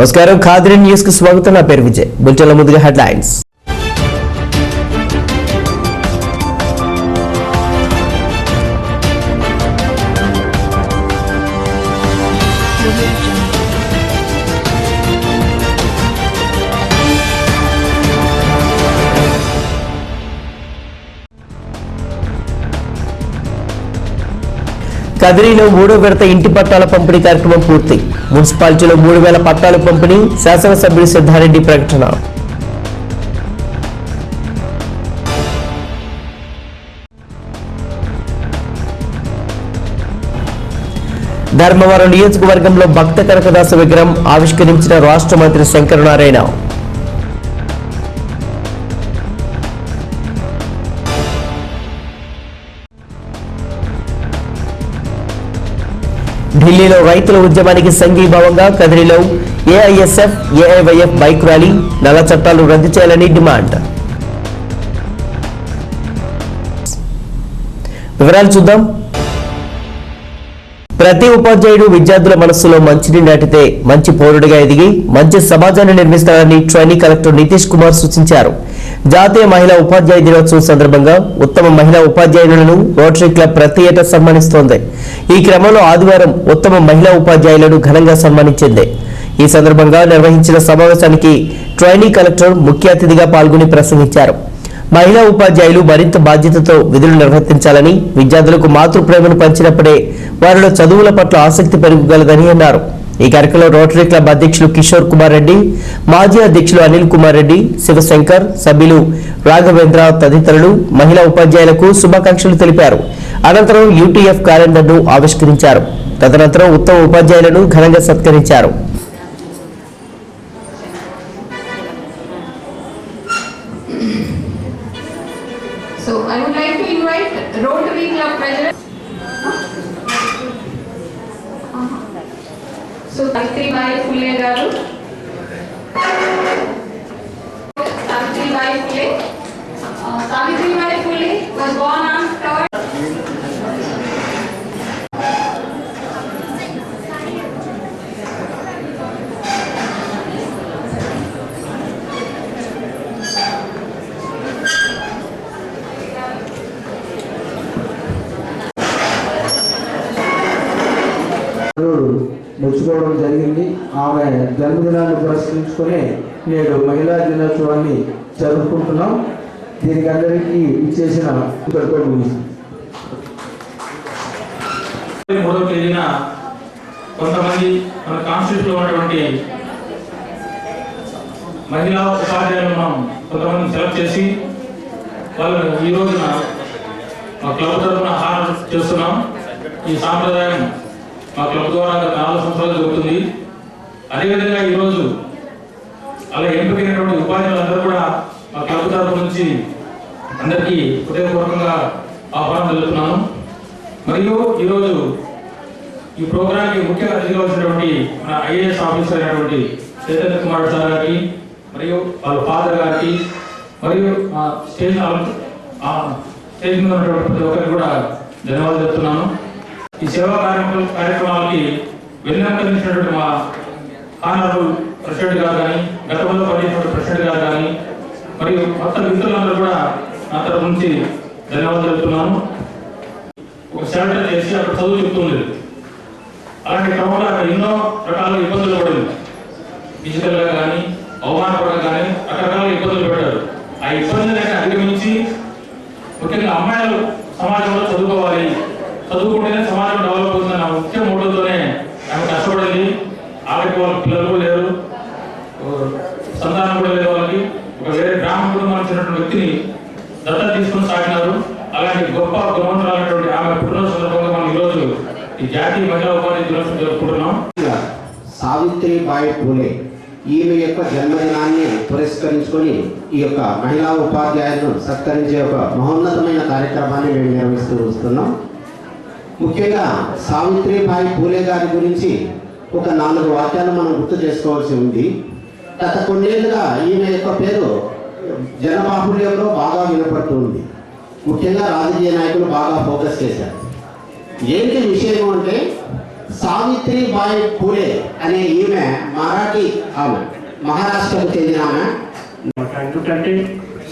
నమస్కారం ఖాద్రి న్యూస్ కు స్వాగతం. నా పేరు విజయ్. బులెటిన్ల ముందుగా హెడ్లైన్స్. కదిరిలో 3వ విడత ఇంటి పట్టాల పంపిణీ కార్యక్రమం పూర్తి. మున్సిపాలిటీలో 3000 పట్టాలు పంపిణీ. శాసనసభ్యుడు సిద్ధారెడ్డి ప్రకటన. ధర్మవరం నియోజకవర్గంలో భక్త కనకదాస విగ్రహం ఆవిష్కరించిన రాష్ట్ర మంత్రి శంకరనారాయణ. ఢిల్లీలో రైతుల ఉద్యమానికి సంఘీభావంగా కదిరిలో ఏఐఎస్ఎఫ్ ఏఐవైఎఫ్ బైక్ ర్యాలీ. నల్ల చట్టాలు రద్దు చేయాలని డిమాండ్. వివరాలు చూద్దాం. ప్రతి ఉపాధ్యాయుడు విద్యార్థుల మనస్సులో మంచిని నాటితే మంచి పౌరుడిగా ఎదిగి మంచి సమాజాన్ని నిర్మిస్తారని ట్రైనీ కలెక్టర్ నితీష్ కుమార్ సూచించారు. జాతీయ మహిళా ఉపాధ్యాయ దినోత్సవం సందర్భంగా ఉత్తమ మహిళా ఉపాధ్యాయులను రోటరీ క్లబ్ ప్రతి ఏటా సన్మానిస్తోంది. ఈ క్రమంలో ఆదివారం ఉత్తమ మహిళా ఉపాధ్యాయులను ఘనంగా సన్మానించింది. ఈ సందర్భంగా నిర్వహించిన సమావేశానికి ట్రైనీ కలెక్టర్ ముఖ్య అతిథిగా పాల్గొని ప్రసంగించారు. మహిళా ఉపాధ్యాయులు మరింత బాధ్యతతో విధులు నిర్వర్తించాలని, విద్యార్థులకు మాతృప్రేమను పంచినప్పుడే వారిలో చదువుల పట్ల ఆసక్తి పెరగగలదని అన్నారు. ఈ కార్యక్రమంలో రోటరీ క్లబ్ అధ్యక్షులు కిషోర్ కుమార్ రెడ్డి, మాజీ అధ్యక్షులు అనిల్ కుమార్ రెడ్డి, శివశంకర్, సభ్యులు రాఘవేంద్ర తదితరులు మహిళా ఉపాధ్యాయులకు శుభాకాంక్షలు తెలిపారు. అనంతరం యూటీఎఫ్ క్యాలెండర్ను ఆవిష్కరించారు. తదనంతరం ఉత్తమ ఉపాధ్యాయులను ఘనంగా సత్కరించారు. సావిత్రిబాయి ఫులే గారు, Savitribai Phule. Savitribai Phule was born on 3rd మెచ్చుకోవడం జరిగింది. ఆమె జన్మదినాన్ని పురస్కరించుకొని నేడు మహిళా దినోత్సవాన్ని జరుపుకుంటున్నాం. దీనికి అందరికీ ఇచ్చేసిన 3వ తేదీన కొంతమంది మన కాన్స్టిట్యూషన్ లో ఉన్నటువంటి మహిళా ఉపాధ్యాయులను మనం కొంతమంది సెలెక్ట్ చేసి వాళ్ళని ఈ రోజున మా క్లబ్ తరఫున హార్ చేస్తున్నాం. ఈ సాంప్రదాయం మా క్లబ్ ద్వారా 4 సంవత్సరాలు జరుగుతుంది. అదేవిధంగా ఈరోజు అలా ఎంపికైనటువంటి ఉపాధ్యాయులందరూ కూడా మా క్లబ్ తరఫు నుంచి అందరికీ హృదయపూర్వకంగా ఆహ్వానం తెలుపుతున్నాను. మరియు ఈరోజు ఈ ప్రోగ్రాంకి ముఖ్య అతిథిగా వచ్చినటువంటి మన ఐఏఎస్ ఆఫీసర్ అయినటువంటి చైతన్య కుమార్ సార్ గారికి, మరియు వాళ్ళ ఫాదర్ గారికి, మరియు స్టేజ్ మీద ఉన్నటువంటి ప్రతి ఒక్కరికి కూడా ధన్యవాదాలు చెప్తున్నాను. ఈ సేవా కార్యక్రమాలకి వెన్నెంకరించినటువంటి మా ఆనరబుల్ ప్రెసిడెంట్ గారు కానీ, గతంలో పనిచేసినటువంటి ప్రెసిడెంట్ గారు కానీ, మరియు మొత్తం మిత్రులందరూ కూడా నా తరఫు నుంచి ధన్యవాదాలు చెప్తున్నాను. ఒక సెంటర్ చేసి అక్కడ చదువు చెప్తుంది. అలాంటి క్రమంలో అక్కడ ఎన్నో రకాల ఇబ్బందులు పడింది. ఫిజికల్గా కానీ, అవమానపరంగా కానీ రకరకాల ఇబ్బందులు పెట్టారు. ఆ ఇబ్బందులను అధిగమించి ముఖ్యంగా అమ్మాయిలు సమాజంలో చదువుకోవాలి, చదువుకుంటేనే సమాజం డెవలప్ అవుతుందన్న ముఖ్య మోటోతోనే ఆమె కష్టపడింది. ఆవిడకి వాళ్ళ పిల్లలు లేరు, సంతానం కూడా లేదు. వాళ్ళకి ఒక వేరే గ్రామం కుటుంబం వచ్చినటువంటి వ్యక్తిని దత్తత తీసుకుని సాగినారు. అలాంటి గొప్ప గుణవంతురాలైనటువంటి ఆమె పుట్టినరోజు సందర్భంగా మనం ఈరోజు ఈ జాతీయ మహిళా ఉపాధి దినోత్సవం జరుపుకుంటున్నాం. సావిత్రిబాయి ఫులే ఈమె యొక్క జన్మదినాన్ని పురస్కరించుకొని ఈ యొక్క మహిళా ఉపాధ్యాయులను సత్కరించే ఒక మహోన్నతమైన కార్యక్రమాన్ని మేము నిర్వహిస్తూ వస్తున్నాం. ముఖ్యంగా సావిత్రిబాయి ఫులే గారి గురించి ఒక 4 వాక్యాలు మనం గుర్తు చేసుకోవాల్సి ఉంది. గత కొన్నేళ్లుగా ఈమె యొక్క పేరు జనబాహుళ్యంలో బాగా వినపడుతుంది. ముఖ్యంగా రాజకీయ నాయకులు బాగా ఫోకస్ చేశారు. ఏంటి విషయం అంటే సావిత్రిబాయి పూలే అనే ఈమె మరాఠీ ఆమె, మహారాష్ట్రకు చెందిన ఆమె. ఎందుకంటే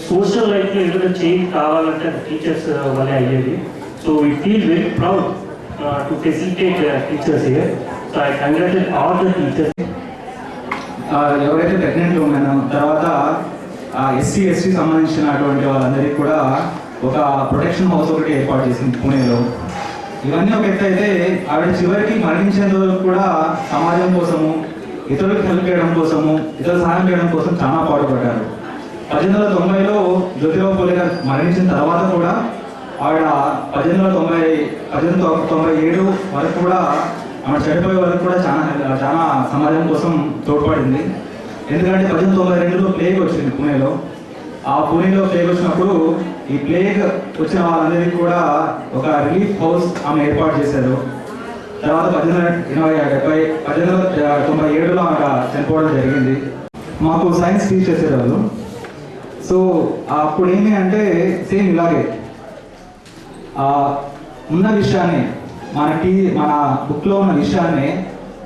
సోషల్ లైఫ్లో ఏదైనా చేంజ్ కావాలంటే టీచర్స్ వల్లే అయ్యేది. So we feel very proud to facilitate teachers here. So I congratulate all the teachers. ఎవరైతే ప్రెగ్నెంట్ ఉన్నానో తర్వాత ఎస్సీ ఎస్టీ సంబంధించినటువంటి వాళ్ళందరికీ కూడా ఒక ప్రొటెక్షన్ హౌస్ ఒకటి ఏర్పాటు చేసింది పూణేలో. ఇవన్నీ ఒక ఎత్తు అయితే ఆవిడ చివరికి మరణించేంత వరకు కూడా సమాజం కోసము, ఇతరులకు హెల్ప్ చేయడం కోసము, ఇతరులు సహాయం చేయడం కోసం చాలా పాటుపడ్డారు. 1890లో జ్యోతిరావు పూలే గారు మరణించిన తర్వాత కూడా ఆవిడ 1897 వరకు కూడా ఆమె చనిపోయే వరకు కూడా చాలా సమాజం కోసం తోడ్పడింది. ఎందుకంటే 1892లో ప్లేగ్ వచ్చింది పూణేలో. ఆ పూణేలో ప్లేగ్ వచ్చినప్పుడు ఈ ప్లేగ్ వచ్చిన వాళ్ళందరికీ కూడా ఒక రిలీఫ్ హౌస్ ఆమె ఏర్పాటు చేశారు. తర్వాత 1897లో ఆమె చనిపోవడం జరిగింది. మాకు సైన్స్ టీచ్ చేసేవాళ్ళు. సో అప్పుడు ఏమి అంటే సేమ్ ఇలాగే ఉన్న విషయాన్ని మన బుక్లో ఉన్న విషయాన్ని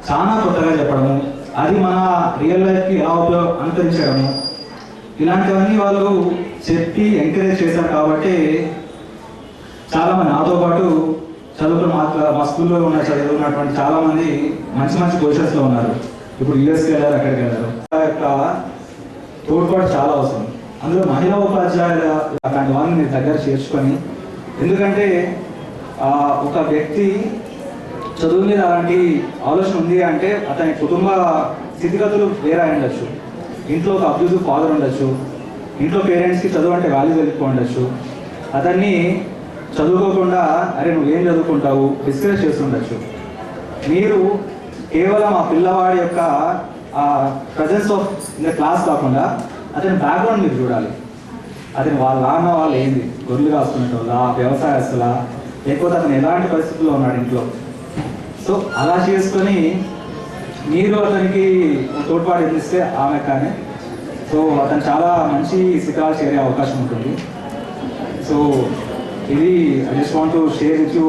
చాలా కొత్తగా చెప్పడము, అది మన రియల్ లైఫ్కి ఎలా అనుకరించడము, ఇలాంటివన్నీ వాళ్ళు చెప్పి ఎంకరేజ్ చేశారు. కాబట్టి చాలామంది నాతో పాటు చదువుకున్న మా స్కూల్లో చదువుకున్నటువంటి చాలామంది మంచి మంచి పొజిషన్స్లో ఉన్నారు. ఇప్పుడు యూఎస్కి వెళ్ళారు, అక్కడికి వెళ్ళారు. యొక్క తోడ్పాటు చాలా అవసరం. అందులో మహిళా ఉపాధ్యాయుల అలాంటి వాళ్ళని మీరు దగ్గర చేర్చుకొని, ఎందుకంటే ఒక వ్యక్తి చదువు మీద అలాంటి ఆలోచన ఉంది అంటే అతని కుటుంబ స్థితిగతులు వేరే ఉండొచ్చు. ఇంట్లో ఒక అబ్యూజివ్ ఫాదర్ ఉండొచ్చు, ఇంట్లో పేరెంట్స్కి చదువు అంటే వాల్యూ వెళ్ళిపోయి ఉండొచ్చు. అతన్ని చదువుకోకుండా అరే నువ్వేం చదువుకుంటావు డిస్కరేజ్ చేస్తుండొచ్చు. మీరు కేవలం ఆ పిల్లవాడి యొక్క presence of in the class కాకుండా అతని బ్యాక్గ్రౌండ్ మీరు చూడాలి. అతని వాళ్ళ నాన్న వాళ్ళు ఏంది, గొర్రెలు కాస్తున్నట్టు వ్యవసాయస్తులా, లేకపోతే అతను ఎలాంటి పరిస్థితుల్లో ఉన్నాడు ఇంట్లో. సో అలా చేసుకొని మీరు అతనికి తోడ్పాటు అందిస్తే ఆమె కానీ సో అతను చాలా మంచి శిఖరాలు చేరే అవకాశం ఉంటుంది. సో ఇది I just want to share with you.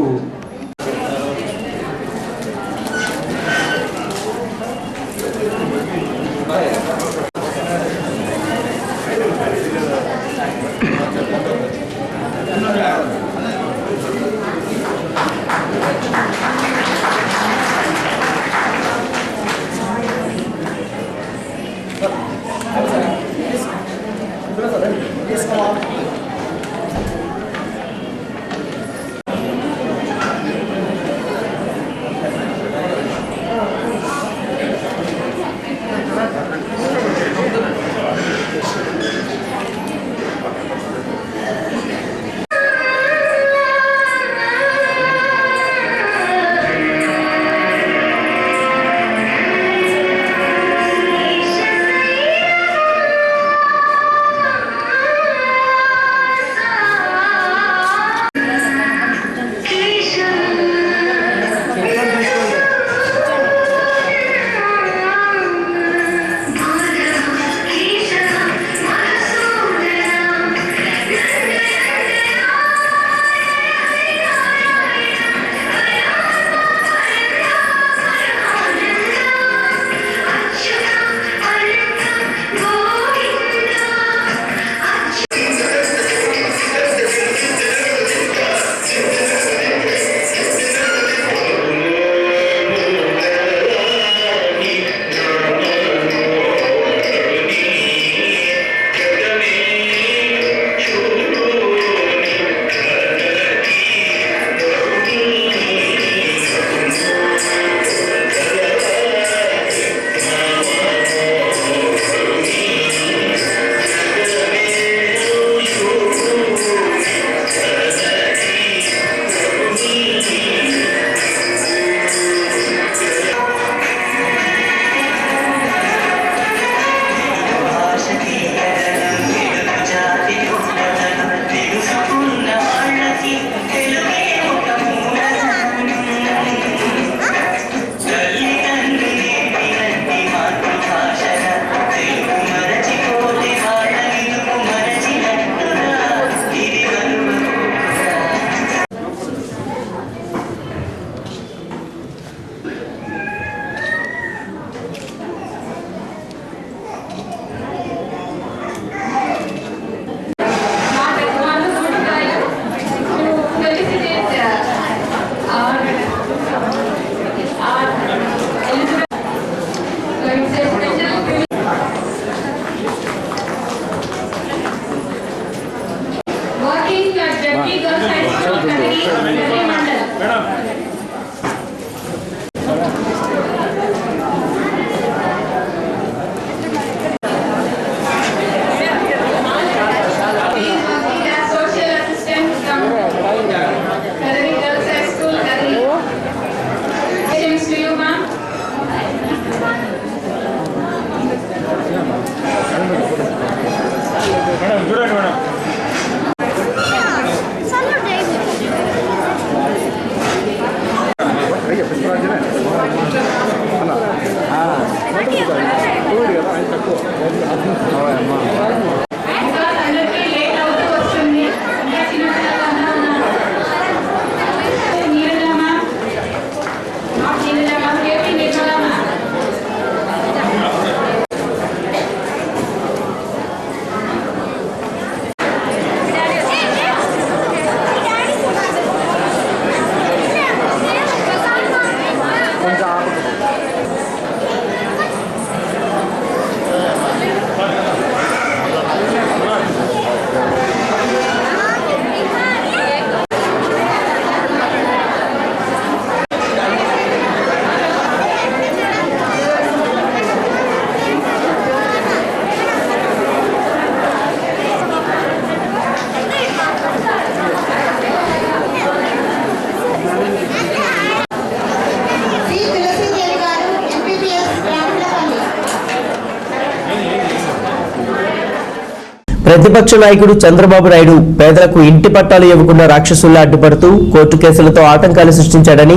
ప్రతిపక్ష నాయకుడు చంద్రబాబు నాయుడు పేదలకు ఇంటి పట్టాలు ఇవ్వకుండా రాక్షసుల్లా అడ్డుపడుతూ కోర్టు కేసులతో ఆటంకాలు సృష్టించాడని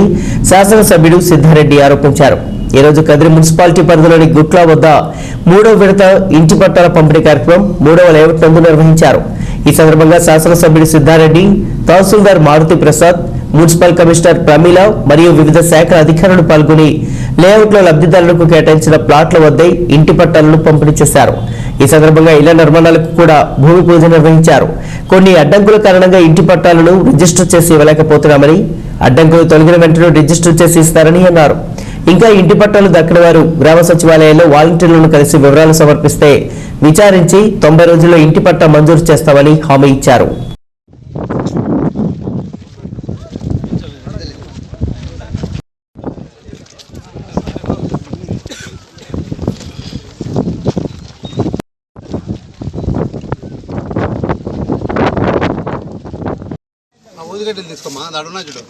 శాసనసభ్యుడు సిద్ధారెడ్డి ఆరోపించారు. ఈ రోజు కదిరి మున్సిపాలిటీ పరిధిలోని గుట్ల వద్ద 3వ విడత ఇంటి పట్టాల పంపిణీ కార్యక్రమం 3వ లేఅవుట్ నందు నిర్వహించారు. ఈ సందర్భంగా శాసనసభ్యుడు సిద్ధారెడ్డి, తహసీల్దార్ మారుతి ప్రసాద్, మున్సిపల్ కమిషనర్ ప్రమీల మరియు వివిధ శాఖల అధికారులు పాల్గొని లేఅవుట్లో లబ్ధిదారులకు కేటాయించిన ప్లాట్ల వద్దే ఇంటి పట్టాలను పంపిణీ చేశారు. ఈ సందర్భంగా ఇళ్ల నిర్మాణాలకు కూడా భూమి పూజ నిర్వహించారు. కొన్ని అడ్డంకుల కారణంగా ఇంటి పట్టాలను రిజిస్టర్ చేసి ఇవ్వలేకపోతున్నామని, అడ్డంకులు తొలగిన వెంటనే రిజిస్టర్ చేసి ఇస్తారని అన్నారు. ఇంకా ఇంటి పట్టాలు దక్కని వారు గ్రామ సచివాలయంలో వాలంటీర్లను కలిసి వివరాలు సమర్పిస్తే విచారించి 90 రోజుల్లో ఇంటి పట్టా మంజూరు చేస్తామని హామీ ఇచ్చారు. ఊదిగడ్డలు తీసుకోమా అడుగునా చూడు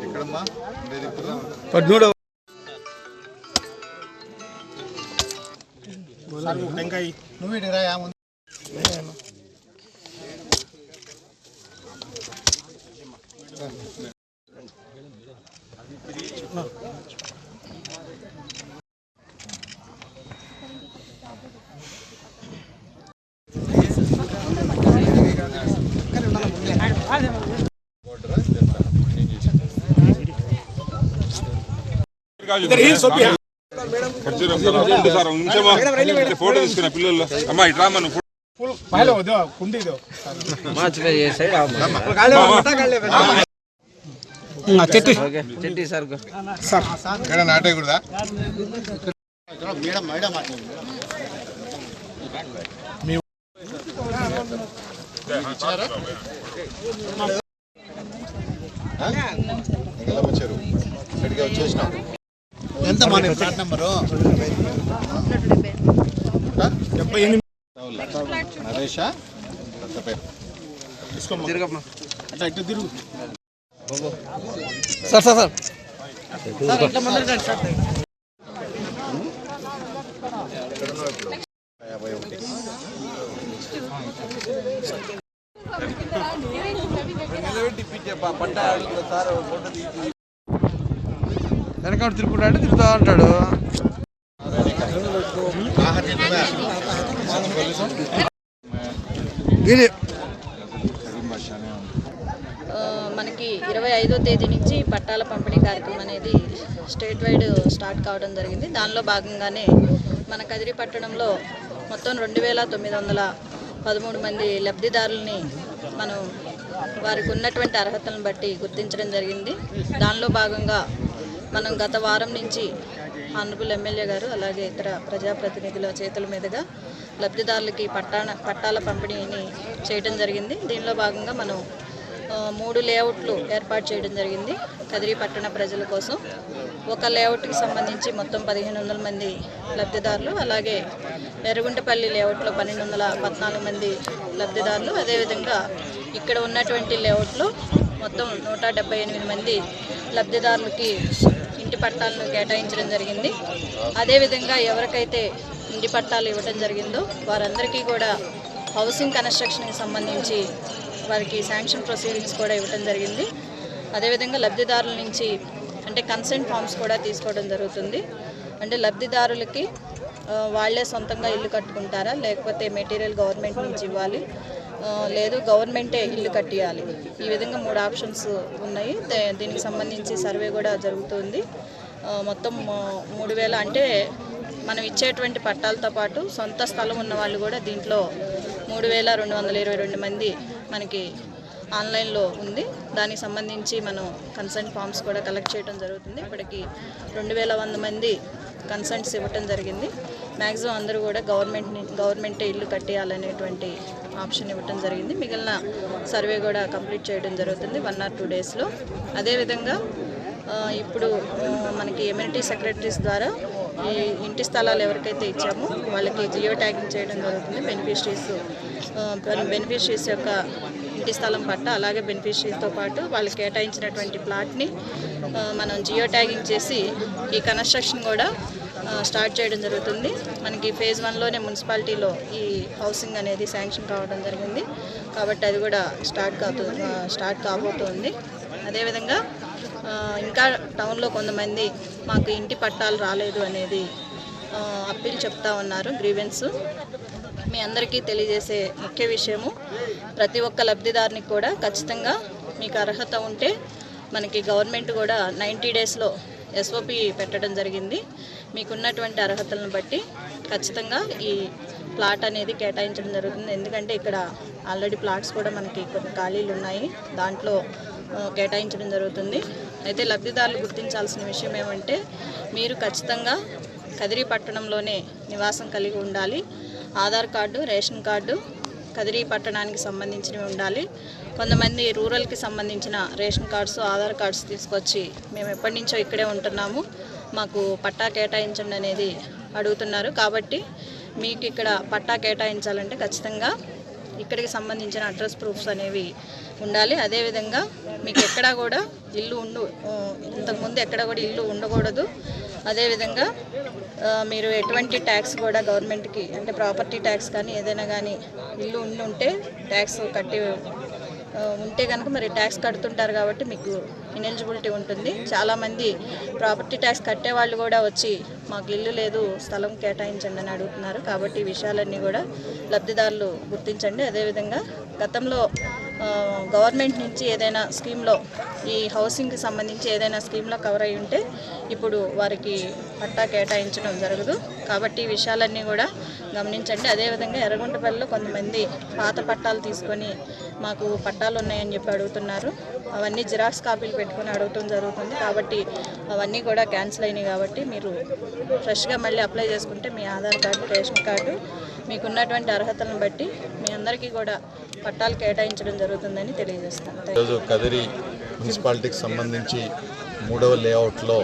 ఎక్కడమ్మా నువ్వు ఇటురా ఫోటో తీసుకున్న పిల్లలు అమ్మా ఇట్లా నాటకూడదా వచ్చారు వచ్చేసిన ఎంత మన ఫ్లాట్ నెంబరు 78 నరేషా తీసుకోమ్మా అట్లా ఇటు తిరుగు సార్ సార్ సార్ ఇట్లా మొదలు సార్ 51 వెనకాడు తిరుగుతాడు తిరుగుతా అంటాడు. మనకి 25వ తేదీ నుంచి పట్టాల పంపిణీ కార్యక్రమం అనేది స్టేట్ వైడ్ స్టార్ట్ కావడం జరిగింది. దానిలో భాగంగానే మన కదిరి పట్టణంలో మొత్తం 2913 మంది లబ్ధిదారులని మనం వారికి ఉన్నటువంటి అర్హతలను బట్టి గుర్తించడం జరిగింది. దానిలో భాగంగా మనం గత వారం నుంచి ఆనరబుల్ ఎమ్మెల్యే గారు అలాగే ఇతర ప్రజాప్రతినిధుల చేతుల మీదుగా లబ్ధిదారులకి పట్టాల పంపిణీని చేయడం జరిగింది. దీనిలో భాగంగా మనం 3 లేఅవుట్లు ఏర్పాటు చేయడం జరిగింది కదిరి పట్టణ ప్రజల కోసం. ఒక లేఅవుట్కి సంబంధించి మొత్తం 1500 మంది లబ్ధిదారులు, అలాగే ఎర్రగుంటపల్లి లేఅవుట్లో 1214 మంది లబ్ధిదారులు, అదేవిధంగా ఇక్కడ ఉన్నటువంటి లేఅవుట్లో మొత్తం 178 మంది లబ్ధిదారులకి ఇంటి పట్టాలను కేటాయించడం జరిగింది. అదేవిధంగా ఎవరికైతే ఇంటి పట్టాలు ఇవ్వడం జరిగిందో వారందరికీ కూడా హౌసింగ్ కన్స్ట్రక్షన్కి సంబంధించి వారికి శాంక్షన్ ప్రొసీడింగ్స్ కూడా ఇవ్వడం జరిగింది. అదేవిధంగా లబ్ధిదారుల నుంచి అంటే కన్సెంట్ ఫామ్స్ కూడా తీసుకోవడం జరుగుతుంది. అంటే లబ్ధిదారులకి వాళ్ళే సొంతంగా ఇల్లు కట్టుకుంటారా, లేకపోతే మెటీరియల్ గవర్నమెంట్ నుంచి ఇవ్వాలి, లేదు గవర్నమెంటే ఇల్లు కట్టియాలి. ఈ విధంగా 3 ఆప్షన్స్ ఉన్నాయి. దీనికి సంబంధించి సర్వే కూడా జరుగుతుంది. మొత్తం 3000 అంటే మనం ఇచ్చేటువంటి పట్టాలతో పాటు సొంత స్థలం ఉన్న వాళ్ళు కూడా దీంట్లో 3222 మంది మనకి ఆన్లైన్లో ఉంది. దానికి సంబంధించి మనం కన్సెంట్ ఫామ్స్ కూడా కలెక్ట్ చేయడం జరుగుతుంది. ఇప్పటికి 2100 మంది కన్సెంట్స్ ఇవ్వటం జరిగింది. మ్యాక్సిమం అందరూ కూడా గవర్నమెంటే ఇల్లు కట్టేయాలనేటువంటి ఆప్షన్ ఇవ్వటం జరిగింది. మిగిలిన సర్వే కూడా కంప్లీట్ చేయడం జరుగుతుంది 1 or 2 డేస్లో. అదేవిధంగా ఇప్పుడు మనకి ఎమ్యూనిటీ సెక్రటరీస్ ద్వారా ఈ ఇంటి స్థలాలు ఎవరికైతే ఇచ్చామో వాళ్ళకి జియో ట్యాగింగ్ చేయడం జరుగుతుంది. బెనిఫిషరీస్ యొక్క ఇంటి స్థలం పట్ట, అలాగే బెనిఫిషరీస్తో పాటు వాళ్ళు కేటాయించినటువంటి ప్లాట్ని మనం జియో ట్యాగింగ్ చేసి ఈ కన్స్ట్రక్షన్ కూడా స్టార్ట్ చేయడం జరుగుతుంది. మనకి ఫేజ్ 1లోనే మున్సిపాలిటీలో ఈ హౌసింగ్ అనేది శాంక్షన్ కావడం జరిగింది కాబట్టి అది కూడా స్టార్ట్ కాబోతుంది. అదేవిధంగా ఇంకా టౌన్లో కొంతమంది మాకు ఇంటి పట్టాలు రాలేదు అనేది అప్పీల్ చెప్తా ఉన్నారు, గ్రీవెన్స్. మీ అందరికీ తెలియజేసే ముఖ్య విషయము, ప్రతి ఒక్క లబ్ధిదారునికి కూడా ఖచ్చితంగా మీకు అర్హత ఉంటే మనకి గవర్నమెంట్ కూడా 90 డేస్లో SOP పెట్టడం జరిగింది. మీకున్నటువంటి అర్హతలను బట్టి ఖచ్చితంగా ఈ ప్లాట్ అనేది కేటాయించడం జరుగుతుంది. ఎందుకంటే ఇక్కడ ఆల్రెడీ ప్లాట్స్ కూడా మనకి కొన్ని ఖాళీలు ఉన్నాయి, దాంట్లో కేటాయించడం జరుగుతుంది. అయితే లబ్ధిదారులు గుర్తించాల్సిన విషయం ఏమంటే మీరు ఖచ్చితంగా కదిరి పట్టణంలోనే నివాసం కలిగి ఉండాలి. Aadhaar card, ration card Kadiri పట్టణానికి సంబంధించినవి ఉండాలి. కొంతమంది రూరల్కి సంబంధించిన రేషన్ కార్డ్స్, ఆధార్ కార్డ్స్ తీసుకొచ్చి మేము ఎప్పటి నుంచో ఇక్కడే ఉంటున్నాము, మాకు పట్టా కేటాయించండి అనేది అడుగుతున్నారు. కాబట్టి మీకు ఇక్కడ పట్టా కేటాయించాలంటే ఖచ్చితంగా ఇక్కడికి సంబంధించిన అడ్రస్ ప్రూఫ్స్ అనేవి ఉండాలి. అదేవిధంగా మీకు ఎక్కడా కూడా ఇంతకుముందు ఎక్కడ కూడా ఇల్లు ఉండకూడదు. అదేవిధంగా మీరు ఎటువంటి ట్యాక్స్ కూడా గవర్నమెంట్కి, అంటే ప్రాపర్టీ ట్యాక్స్ కానీ ఏదైనా కానీ ఇల్లు ఉంటే ట్యాక్స్ కట్టి ఉంటే కనుక మరి ట్యాక్స్ కడుతుంటారు కాబట్టి మీకు ఇనెలిజిబిలిటీ ఉంటుంది. చాలామంది ప్రాపర్టీ ట్యాక్స్ కట్టే వాళ్ళు కూడా వచ్చి మాకు ఇల్లు లేదు, స్థలం కేటాయించండి అని అడుగుతున్నారు. కాబట్టి ఈ విషయాలన్నీ కూడా లబ్ధిదారులు గుర్తించండి. అదేవిధంగా గతంలో గవర్నమెంట్ నుంచి ఏదైనా స్కీమ్లో ఈ హౌసింగ్కి సంబంధించి ఏదైనా స్కీమ్లో కవర్ అయి ఉంటే ఇప్పుడు వారికి పట్టా కేటాయించడం జరగదు. కాబట్టి ఈ విషయాలన్నీ కూడా గమనించండి. అదేవిధంగా ఎర్రగుంటపల్లిలో కొంతమంది పాత పట్టాలు తీసుకొని మాకు పట్టాలు ఉన్నాయని చెప్పి అడుగుతున్నారు. అవన్నీ జిరాక్స్ కాపీలు పెట్టుకొని అడగటం జరుగుతుంది. కాబట్టి అవన్నీ కూడా క్యాన్సిల్ అయినాయి. కాబట్టి మీరు ఫ్రెష్గా మళ్ళీ అప్లై చేసుకుంటే మీ ఆధార్ కార్డు, రేషన్ కార్డు మీకున్నటువంటి అర్హతలను బట్టి మీ అందరికీ కూడా పట్టాలు కేటాయించడం జరుగుతుందని తెలియజేస్తాను. ఈరోజు కదిరి మున్సిపాలిటీకి సంబంధించి 3వ లేఅవుట్లో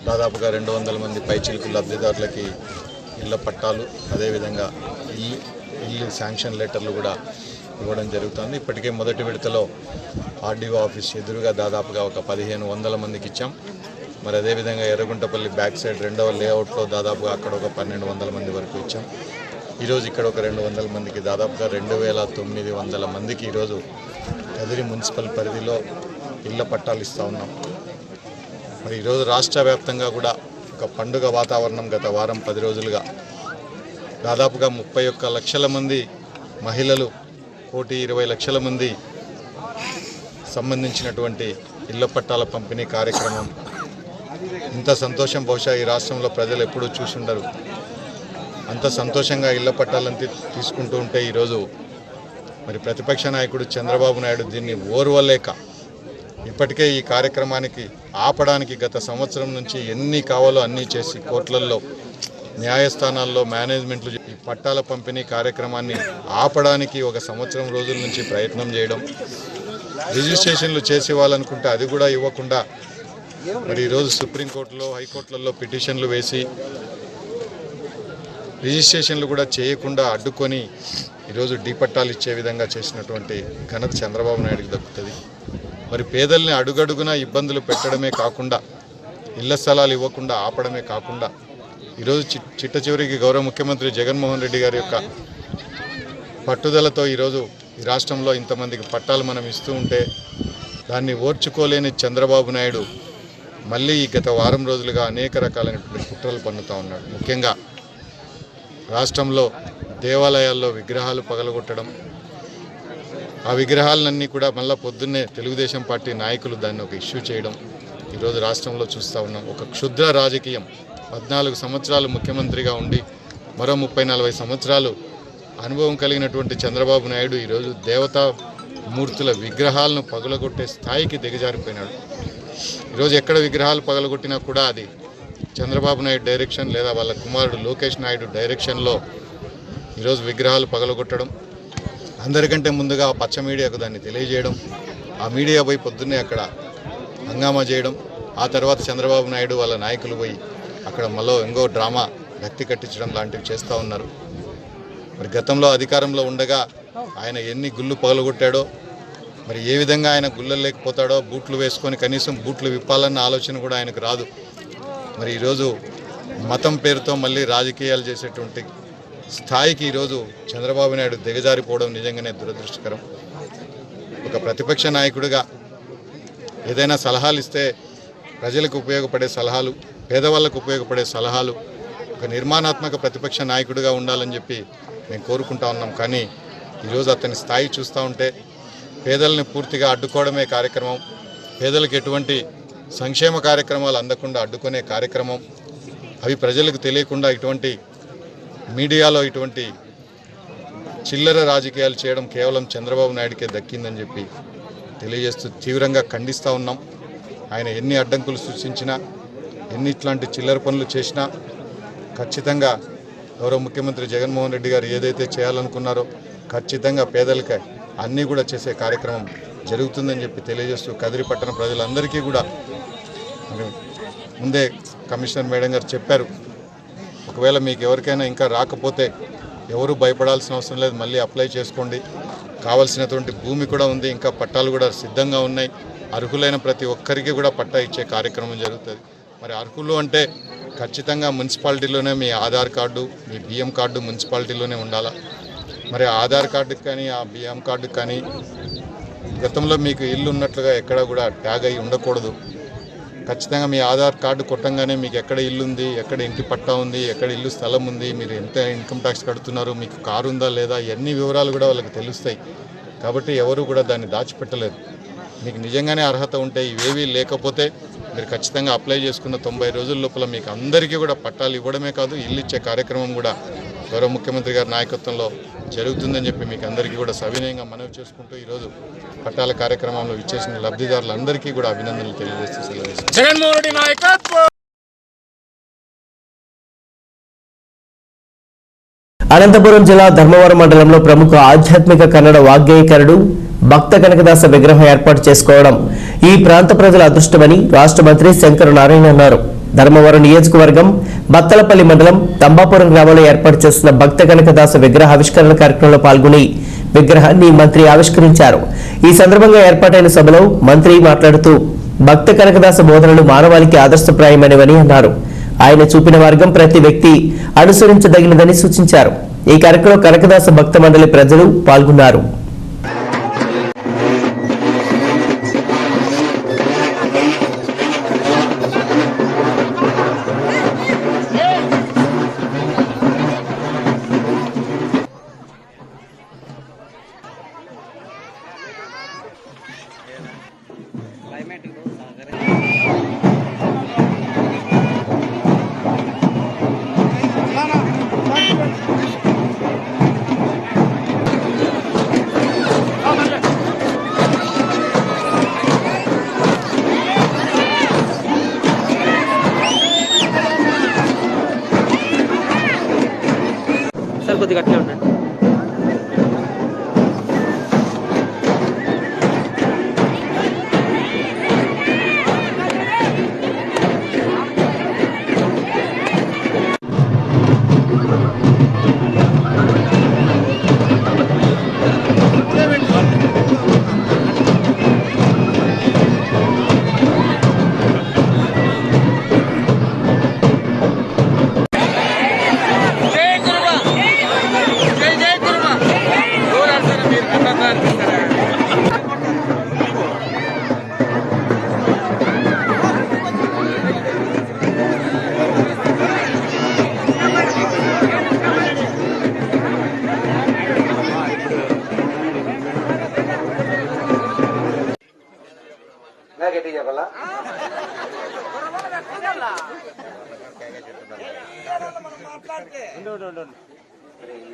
దాదాపుగా 200 మంది పైచిలుకు లబ్ధిదారులకి ఇళ్ల పట్టాలు, అదేవిధంగా ఇల్లు శాంక్షన్ లెటర్లు కూడా ఇవ్వడం జరుగుతుంది. ఇప్పటికే మొదటి విడతలో RDO ఆఫీస్ ఎదురుగా దాదాపుగా ఒక 1500 మందికి ఇచ్చాం. మరి అదేవిధంగా ఎర్రగుంటపల్లి బ్యాక్ సైడ్ 2వ లేఅవుట్లో దాదాపుగా అక్కడ ఒక 1200 మంది వరకు ఇచ్చాం. ఈరోజు ఇక్కడ ఒక 200 మందికి దాదాపుగా 2900 మందికి ఈరోజు కదిరి మున్సిపల్ పరిధిలో ఇళ్ల పట్టాలు ఇస్తూ ఉన్నాం. మరి ఈరోజు రాష్ట్ర వ్యాప్తంగా కూడా ఒక పండుగ వాతావరణం గత వారం 10 రోజులుగా దాదాపుగా 31 లక్షల మంది మహిళలు, 120 లక్షల మంది సంబంధించినటువంటి ఇళ్ల పట్టాల పంపిణీ కార్యక్రమం. ఇంత సంతోషం బహుశా ఈ రాష్ట్రంలో ప్రజలు ఎప్పుడూ చూసుండరు. అంత సంతోషంగా ఇళ్ల పట్టాలను తీసుకుంటూ ఉంటే ఈరోజు మరి ప్రతిపక్ష నాయకుడు చంద్రబాబు నాయుడు దీన్ని ఓర్వలేక ఇప్పటికే ఈ కార్యక్రమానికి ఆపడానికి గత సంవత్సరం నుంచి ఎన్ని కావాలో అన్నీ చేసి కోర్టులలో, న్యాయస్థానాల్లో మేనేజ్మెంట్లు ఈ పట్టాల పంపిణీ కార్యక్రమాన్ని ఆపడానికి ఒక సంవత్సరం రోజుల నుంచి ప్రయత్నం చేయడం, రిజిస్ట్రేషన్లు చేసేవాళ్ళనుకుంటే అది కూడా ఇవ్వకుండా మరి ఈరోజు సుప్రీంకోర్టులో, హైకోర్టులలో పిటిషన్లు వేసి రిజిస్ట్రేషన్లు కూడా చేయకుండా అడ్డుకొని ఈరోజు డీ పట్టాలు ఇచ్చే విధంగా చేసినటువంటి ఘనత చంద్రబాబు నాయుడుకి దక్కుతుంది. మరి పేదల్ని అడుగడుగునా ఇబ్బందులు పెట్టడమే కాకుండా, ఇళ్ల స్థలాలు ఇవ్వకుండా ఆపడమే కాకుండా ఈరోజు చిట్ట చివరికి గౌరవ ముఖ్యమంత్రి జగన్మోహన్ రెడ్డి గారి యొక్క పట్టుదలతో ఈరోజు ఈ రాష్ట్రంలో ఇంతమందికి పట్టాలు మనం ఇస్తూ ఉంటే దాన్ని ఓర్చుకోలేని చంద్రబాబు నాయుడు మళ్ళీ ఈ గత వారం రోజులుగా అనేక రకాలైనటువంటి కుట్రలు పన్నుతూ ఉన్నాడు. ముఖ్యంగా రాష్ట్రంలో దేవాలయాల్లో విగ్రహాలు పగలగొట్టడం, ఆ విగ్రహాలన్నీ కూడా మళ్ళీ పొద్దున్నే తెలుగుదేశం పార్టీ నాయకులు దాన్ని ఒక ఇష్యూ చేయడం ఈరోజు రాష్ట్రంలో చూస్తూ ఉన్నాం. ఒక క్షుద్ర రాజకీయం. 14 సంవత్సరాలు ముఖ్యమంత్రిగా ఉండి మరో 30-40 సంవత్సరాలు అనుభవం కలిగినటువంటి చంద్రబాబు నాయుడు ఈరోజు దేవతా మూర్తుల విగ్రహాలను పగలగొట్టే స్థాయికి దిగజారిపోయినాడు. ఈరోజు ఎక్కడ విగ్రహాలు పగలగొట్టినా కూడా అది చంద్రబాబు నాయుడు డైరెక్షన్ లేదా వాళ్ళ కుమారుడు లోకేష్ నాయుడు డైరెక్షన్లో ఈరోజు విగ్రహాలు పగలగొట్టడం, అందరికంటే ముందుగా పచ్చ మీడియాకు దాన్ని తెలియజేయడం, ఆ మీడియా పోయి పొద్దున్నే అక్కడ హంగామా చేయడం, ఆ తర్వాత చంద్రబాబు నాయుడు వాళ్ళ నాయకులు పోయి అక్కడ మళ్ళీ ఇంకో డ్రామా భక్తి కట్టించడం లాంటివి చేస్తూ ఉన్నారు. మరి గతంలో అధికారంలో ఉండగా ఆయన ఎన్ని గుళ్ళు పగలగొట్టాడో మరి ఏ విధంగా ఆయన గుళ్ళలు లేకపోతాడో బూట్లు వేసుకొని కనీసం బూట్లు విప్పాలన్న ఆలోచన కూడా ఆయనకు రాదు. మరి ఈరోజు మతం పేరుతో మళ్ళీ రాజకీయాలు చేసేటువంటి స్థాయికి ఈరోజు చంద్రబాబు నాయుడు దిగజారిపోవడం నిజంగానే దురదృష్టకరం. ఒక ప్రతిపక్ష నాయకుడిగా ఏదైనా సలహాలు ఇస్తే ప్రజలకు ఉపయోగపడే సలహాలు, పేదవాళ్ళకు ఉపయోగపడే సలహాలు, ఒక నిర్మాణాత్మక ప్రతిపక్ష నాయకుడిగా ఉండాలని చెప్పి మేము కోరుకుంటా ఉన్నాం. కానీ ఈరోజు అతని స్థాయి చూస్తూ ఉంటే పేదల్ని పూర్తిగా అడ్డుకోవడమే కార్యక్రమం, పేదలకు ఎటువంటి సంక్షేమ కార్యక్రమాలు అందకుండా అడ్డుకునే కార్యక్రమం, అవి ప్రజలకు తెలియకుండా ఇటువంటి మీడియాలో ఇటువంటి చిల్లర రాజకీయాలు చేయడం కేవలం చంద్రబాబు నాయుడికే దక్కిందని చెప్పి తెలియజేస్తూ తీవ్రంగా ఖండిస్తూ ఉన్నాం. ఆయన ఎన్ని అడ్డంకులు సృష్టించినా, ఎన్ని ఇట్లాంటి చిల్లర పనులు చేసినా ఖచ్చితంగా గౌరవ ముఖ్యమంత్రి జగన్మోహన్ రెడ్డి గారు ఏదైతే చేయాలనుకున్నారో ఖచ్చితంగా పేదలకి అన్నీ కూడా చేసే కార్యక్రమం జరుగుతుందని చెప్పి తెలియజేస్తూ కదిరి పట్టణ ప్రజలందరికీ కూడా ముందే కమిషనర్ మేడం గారు చెప్పారు, ఒకవేళ మీకు ఎవరికైనా ఇంకా రాకపోతే ఎవరు భయపడాల్సిన అవసరం లేదు, మళ్ళీ అప్లై చేసుకోండి. కావాల్సినటువంటి భూమి కూడా ఉంది, ఇంకా పట్టాలు కూడా సిద్ధంగా ఉన్నాయి. అర్హులైన ప్రతి ఒక్కరికి కూడా పట్టా ఇచ్చే కార్యక్రమం జరుగుతుంది. మరి అర్హులు అంటే ఖచ్చితంగా మున్సిపాలిటీలోనే మీ ఆధార్ కార్డు, మీ బియ్యం కార్డు మున్సిపాలిటీలోనే ఉండాలా. మరి ఆధార్ కార్డుకి కానీ ఆ బియ్యం కార్డుకి కానీ గతంలో మీకు ఇల్లు ఉన్నట్లుగా ఎక్కడ కూడా ట్యాగ్ అయ్యి ఉండకూడదు. ఖచ్చితంగా మీ ఆధార్ కార్డు కొట్టంగానే మీకు ఎక్కడ ఇల్లు ఉంది, ఎక్కడ ఇంటి పట్టా ఉంది, ఎక్కడ ఇల్లు స్థలం ఉంది, మీరు ఎంత ఇన్కమ్ ట్యాక్స్ కడుతున్నారు, మీకు కారు ఉందా లేదా, ఇవన్నీ వివరాలు కూడా వాళ్ళకి తెలుస్తాయి. కాబట్టి ఎవరు కూడా దాన్ని దాచిపెట్టలేరు. మీకు నిజంగానే అర్హత ఉంటే, ఇవేవీ లేకపోతే మీరు ఖచ్చితంగా అప్లై చేసుకున్న 90 రోజుల లోపల మీకు అందరికీ కూడా పట్టాలు ఇవ్వడమే కాదు, ఇల్లు ఇచ్చే కార్యక్రమం కూడా గౌరవ ముఖ్యమంత్రి గారి నాయకత్వంలో జరుగుతుందని చెప్పి మీకు అందరికీ కూడా సవినయంగా మనవి చేసుకుంటూ ఈరోజు పట్టాల కార్యక్రమంలో ఇచ్చేసిన లబ్ధిదారులందరికీ కూడా అభినందనలు తెలియజేస్తూ సెలవు. అనంతపురం జిల్లా ధర్మవరం మండలంలో ప్రముఖ ఆధ్యాత్మిక కన్నడ వాగ్గేయకారుడు భక్త కనకదాస విగ్రహం ఏర్పాటు చేసుకోవడం ఈ ప్రాంత ప్రజల అదృష్టమని రాష్ట్ర మంత్రి శంకర నారాయణ అన్నారు. ధర్మవరం నియోజకవర్గం బత్తలపల్లి మండలం తంబాపురం గ్రామంలో ఏర్పాటు చేసిన భక్త కనకదాస విగ్రహ ఆవిష్కరణ కార్యక్రమంలో పాల్గొని విగ్రహాన్ని మంత్రి ఆవిష్కరించారు. ఈ సందర్భంగా ఏర్పాటైన సభలో మంత్రి మాట్లాడుతూ భక్త కనకదాస బోధనలు మానవాళికి ఆదర్శప్రాయమైనవని అన్నారు. ఆయన చూపిన మార్గం ప్రతి వ్యక్తి అనుసరించదగినదని సూచించారు. ఈ కార్యక్రమంలో కనకదాస భక్త మండలి ప్రజలు పాల్గొన్నారు. సార్ కొద్దిగా అట్లే ఉండండి.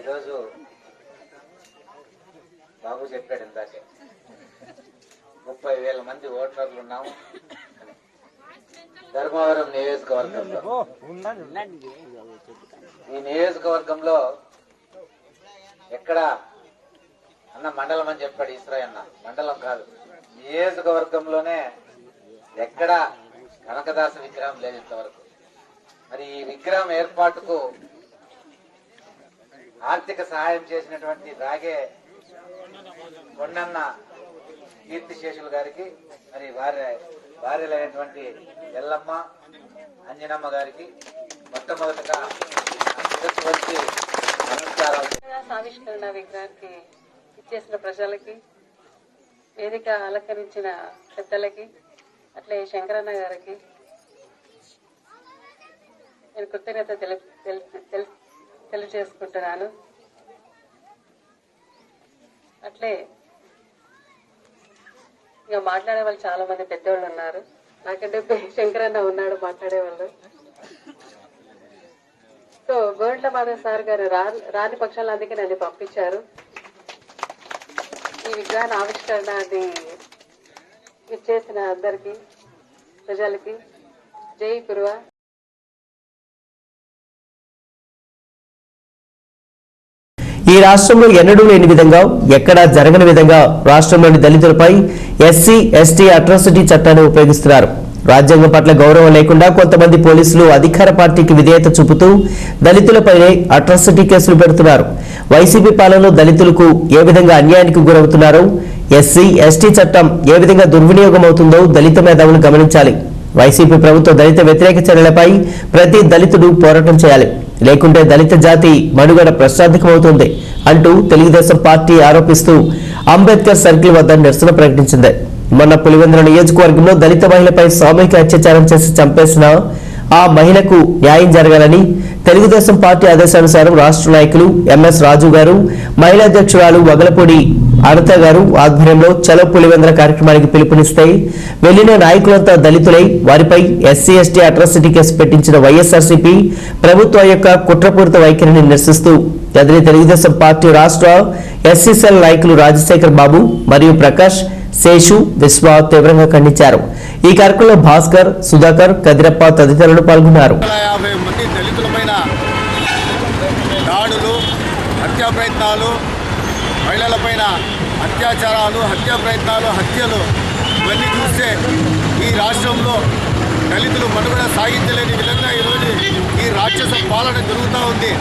ఈరోజు బాబు చెప్పాడు ఇందాకే 30,000 మంది ఓటర్లు ఉన్నాము ధర్మవరం నియోజకవర్గంలో. ఈ నియోజకవర్గంలో ఎక్కడ అన్న మండలం అని చెప్పాడు ఈశ్వరయ్య అన్న, మండలం కాదు నియోజకవర్గంలోనే ఎక్కడ కనకదాస విగ్రహం లేదు ఇంతవరకు. మరి ఈ విగ్రహం ఏర్పాటుకు ఆర్థిక సహాయం చేసినటువంటి రాగే కొండన్న కీర్తిశేషులు గారికి, మరి భార్యలైనటువంటి ఎల్లమ్మ, అంజనమ్మ గారికి మొట్టమొదటగా వచ్చి నమస్కారాలు. ఆవిష్కరణ విగ్రహానికి ఇచ్చేసిన ప్రజలకి, వేదిక అలంకరించిన పెద్దలకి, అట్లే శంకరన్న గారికి నేను కృతజ్ఞత తెలియజేసుకుంటున్నాను. అట్లే ఇంకా మాట్లాడే వాళ్ళు చాలా మంది పెద్దవాళ్ళు ఉన్నారు. నాకంటే శంకరన్న ఉన్నాడు మాట్లాడేవాళ్ళు. సో గోవింద మాధవ్ సార్ గారు రాని పక్షాలు అందుకే నన్ను పంపించారు. ఈ విగ్రహాన్ని ఆవిష్కరణ అది ఇచ్చేసిన అందరికీ, ప్రజలకి జై గురువ. ఈ రాష్ట్రంలో ఎన్నడూ లేని విధంగా, ఎక్కడా జరగని విధంగా రాష్ట్రంలోని దళితులపై ఎస్సీ ఎస్టీ అట్రాసిటీ చట్టాన్ని ఉపయోగిస్తున్నారు. రాజ్యాంగం పట్ల గౌరవం లేకుండా కొంతమంది పోలీసులు అధికార పార్టీకి విధేయత చూపుతూ దళితులపైనే అట్రాసిటీ కేసులు పెడుతున్నారు. వైసీపీ పాలనలో దళితులకు ఏ విధంగా అన్యాయానికి గురవుతున్నారో, ఎస్సీ ఎస్టీ చట్టం ఏ విధంగా దుర్వినియోగం అవుతుందో దళిత మేధావులు గమనించాలి. వైసీపీ ప్రభుత్వ దళిత వ్యతిరేక చర్యలపై ప్రతి దళితుడు పోరాటం చేయాలి, లేకుంటే దళిత జాతి మనుగడ ప్రశ్నార్థకమవుతుంది అంటూ తెలుగుదేశం పార్టీ ఆరోపిస్తూ అంబేద్కర్ సర్కిల్ వద్ద నిరసన ప్రకటించింది. మొన్న పులివెందుల నియోజకవర్గంలో దళిత మహిళపై సామూహిక అత్యాచారం చేసి చంపేసిన ఆ మహిళకు న్యాయం జరగాలని తెలుగుదేశం పార్టీ ఆదేశానుసారం రాష్ట్ర నాయకులు ఎంఎస్ రాజు గారు, మహిళా అధ్యక్షురాలు వగలపూడి అనిత గారు ఆధ్వర్యంలో చలో పులివెందుల కార్యక్రమానికి పిలుపునిస్తే వెళ్లిన నాయకులంతా దళితులై వారిపై ఎస్సీ ఎస్టీ అట్రాసిటీ కేసు పెట్టించిన వైఎస్ఆర్సీపీ ప్రభుత్వం యొక్క కుట్రపూరిత వైఖరిని నిరసిస్తూ కదిలి తెలుగుదేశం పార్టీ రాష్ట్ర ఎస్సీ సెల్ నాయకులు రాజశేఖర్ బాబు మరియు ప్రకాష్, శేషు, విశ్వ తీవ్రంగా ఖండించారు. ఈ కార్యక్రమంలో భాస్కర్, సుధాకర్, కదిరప్ప తదితరులు పాల్గొన్నారు. 50 మంది దళితులపైన దాడులు, హత్యా ప్రయత్నాలు, మహిళలపైన అత్యాచారాలు, హత్యా ప్రయత్నాలు, హత్యలు ఇవన్నీ చూస్తే ఈ రాష్ట్రంలో దళితులు మనుగడ సాగించలేని విధంగా ఈరోజు ఈ రాక్షస పాలన జరుగుతూ ఉంది.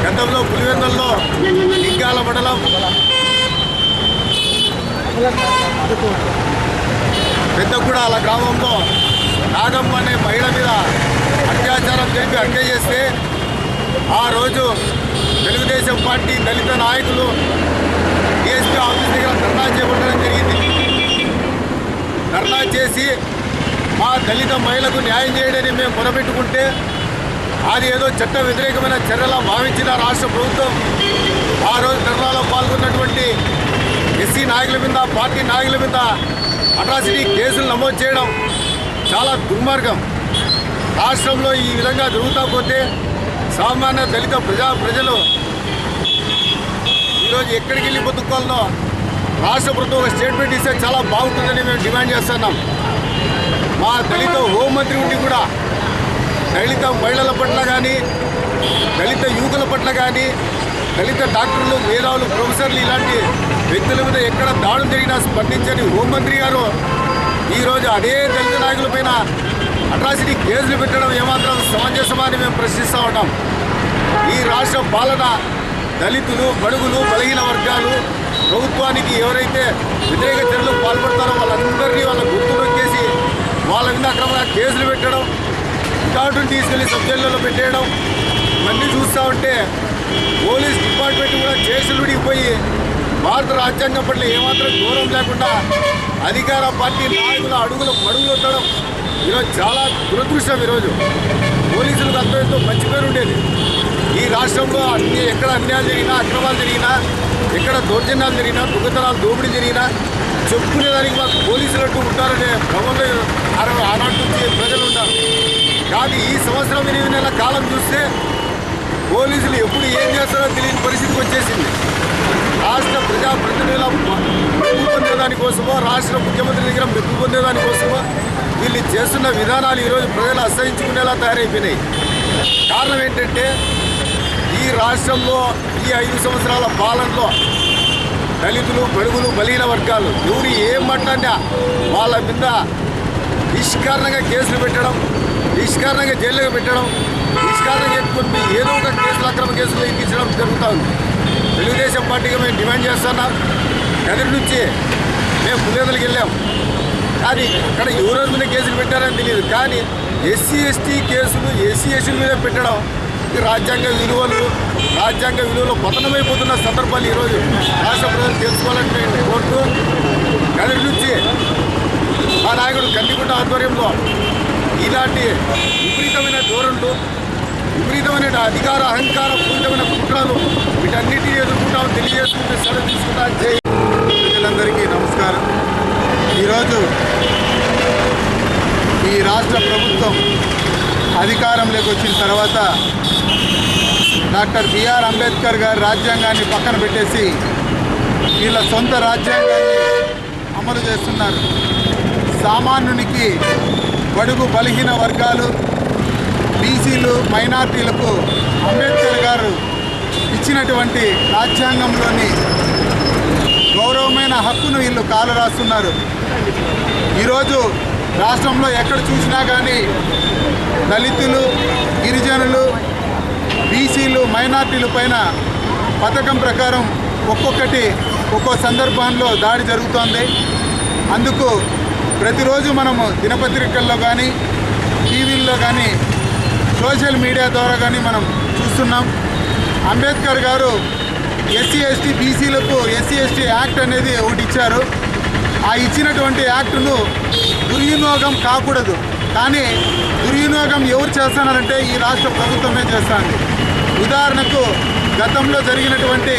గతంలో పులివెందుల్లో లింగాల మండలం పెద్దగూడాల గ్రామంలో నాగమ్మ అనే మహిళ మీద అత్యాచారం జరిపి హత్య చేస్తే ఆ రోజు తెలుగుదేశం పార్టీ దళిత నాయకులు డిఎస్పీ ఆఫీస్ దగ్గర ధర్నా చేపట్టడం జరిగింది. ధర్నా చేసి మా దళిత మహిళకు న్యాయం చేయడని మేము మొదలుపెట్టుకుంటే అది ఏదో చట్ట వ్యతిరేకమైన చర్యలా భావించిన రాష్ట్ర ప్రభుత్వం ఆ రోజు ధర్నాలో పాల్గొన్నటువంటి ఎస్సీ నాయకుల మీద, పార్టీ నాయకుల మీద అట్రాసిటీ కేసులు నమోదు చేయడం చాలా దుర్మార్గం. రాష్ట్రంలో ఈ విధంగా జరుగుతూ పోతే సామాన్య దళిత ప్రజలు ఈరోజు ఎక్కడికి వెళ్ళి బతుకోవాలనో రాష్ట్ర ప్రభుత్వం ఒక స్టేట్మెంట్ ఇస్తే చాలా బాగుంటుందని మేము డిమాండ్ చేస్తున్నాం. మా దళిత హోంమంత్రి ఉండి కూడా దళిత మహిళల పట్ల కానీ, దళిత యువకుల పట్ల కానీ, దళిత డాక్టర్లు, మేధావులు, ప్రొఫెసర్లు ఇలాంటి వ్యక్తుల మీద ఎక్కడ దాడులు జరిగినా స్పందించని హోంమంత్రి గారు ఈరోజు అదే దళిత నాయకులపైన అట్రాసిటీ కేసులు పెట్టడం ఏమాత్రం సమంజసమని మేము ప్రశ్నిస్తూ ఉంటాం. ఈ రాష్ట్ర పాలన దళితులు, బడుగులు, బలహీన వర్గాలు ప్రభుత్వానికి ఎవరైతే వ్యతిరేక చర్యలు పాల్పడతారో వాళ్ళందరినీ వాళ్ళ గుర్తు నొక్కేసి వాళ్ళ మీద అక్రమంగా కేసులు పెట్టడం, రికార్డును తీసుకెళ్లి సబ్ జైళ్ళలో పెట్టేయడం ఇవన్నీ చూస్తూ ఉంటే పోలీస్ డిపార్ట్మెంట్ కూడా కేసులు విడిగిపోయి భారత రాజ్యాంగం పట్ల ఏమాత్రం గౌరవం లేకుండా అధికార పార్టీ నాయకుల మడుగులు ఉండడం ఈరోజు చాలా దురదృష్టం. ఈరోజు పోలీసులకు అంతో మంచి పేరు ఉండేది. ఈ రాష్ట్రంలో ఎక్కడ అన్యాయాలు జరిగినా, అక్రమాలు జరిగినా, ఎక్కడ దౌర్జన్యాలు జరిగినా, దొంగతనాలు, దోపిడీ జరిగినా చెప్పుకునేదానికి మాకు పోలీసులు అంటూ ఉంటారనే భ్రమంలో ఆనాటి నుంచి ప్రజలు ఉంటారు. కానీ ఈ సంవత్సరం 8 నెలల కాలం చూస్తే పోలీసులు ఎప్పుడు ఏం చేస్తారో తెలియని పరిస్థితికి వచ్చేసింది. రాష్ట్ర ప్రజాప్రతినిధుల మెప్పు పొందేదానికోసమో, రాష్ట్ర ముఖ్యమంత్రి దగ్గర మెప్పు పొందేదానికోసమో వీళ్ళు చేస్తున్న విధానాలు ఈరోజు ప్రజలు అసహించుకునేలా తయారైపోయినాయి. కారణం ఏంటంటే ఈ రాష్ట్రంలో ఈ 5 సంవత్సరాల పాలనలో దళితులు, బడుగులు, బలహీన వర్గాలు ఎవరు ఏం మాట్లాడినా వాళ్ళ మీద నిష్కారణంగా కేసులు పెట్టడం, నిష్కారణంగా జైలుగా పెట్టడం, నిష్కారణంగా ఎత్తుకొని ఏదో ఒక కేసులు, అక్రమ కేసులు ఎక్కించడం జరుగుతూ ఉంది. తెలుగుదేశం పార్టీగా మేము డిమాండ్ చేస్తున్నాం. కదిరి నుంచి మేము పులివెందులకు వెళ్ళాం, కానీ అక్కడ ఎవరి మీద కేసులు పెట్టారని తెలియదు. కానీ ఎస్సీ ఎస్టీ కేసులు ఎస్సీ ఎస్టీల మీద పెట్టడం ఈ రాజ్యాంగ విలువలు పతనమైపోతున్న సందర్భాలు ఈరోజు రాష్ట్ర ప్రజలు తెలుసుకోవాలంటే కోర్టు కదిరి నుంచి మా నాయకుడు కందికుంట ఆధ్వర్యంలో ఇలాంటి విపరీతమైన ధోరణులు, విపరీతమైన అధికార అహంకార పూరితమైన కుట్రలు వీటన్నిటిని ఎదుర్కొంటామని తెలియజేసుకుంటే సెలవు తీసుకుంటా. జై ప్రజలందరికీ నమస్కారం. ఈరోజు ఈ రాష్ట్ర ప్రభుత్వం అధికారంలోకి వచ్చిన తర్వాత డాక్టర్ బిఆర్ అంబేద్కర్ గారి రాజ్యాంగాన్ని పక్కన పెట్టేసి వీళ్ళ సొంత రాజ్యాంగాన్ని అమలు చేస్తున్నారు. సామాన్యునికి, బడుగు బలహీన వర్గాలు, బీసీలు, మైనార్టీలకు అంబేద్కర్ గారు ఇచ్చినటువంటి రాజ్యాంగంలోని గౌరవమైన హక్కును వీళ్ళు కాలు రాస్తున్నారు. ఈరోజు రాష్ట్రంలో ఎక్కడ చూసినా కానీ దళితులు, గిరిజనులు, బీసీలు, మైనార్టీల పైన పథకం ప్రకారం ఒక్కో సందర్భంలో దాడి జరుగుతోంది. అందుకు ప్రతిరోజు మనము దినపత్రికల్లో కానీ, టీవీల్లో కానీ, సోషల్ మీడియా ద్వారా కానీ మనం చూస్తున్నాం. అంబేద్కర్ గారు ఎస్సీ ఎస్టీ బీసీలకు ఎస్సీ ఎస్టీ యాక్ట్ అనేది ఒకటి ఇచ్చారు. ఆ ఇచ్చినటువంటి యాక్టును దుర్వినియోగం కాకూడదు. కానీ దుర్వినియోగం ఎవరు చేస్తున్నారంటే ఈ రాష్ట్ర ప్రభుత్వమే చేస్తుంది. ఉదాహరణకు గతంలో జరిగినటువంటి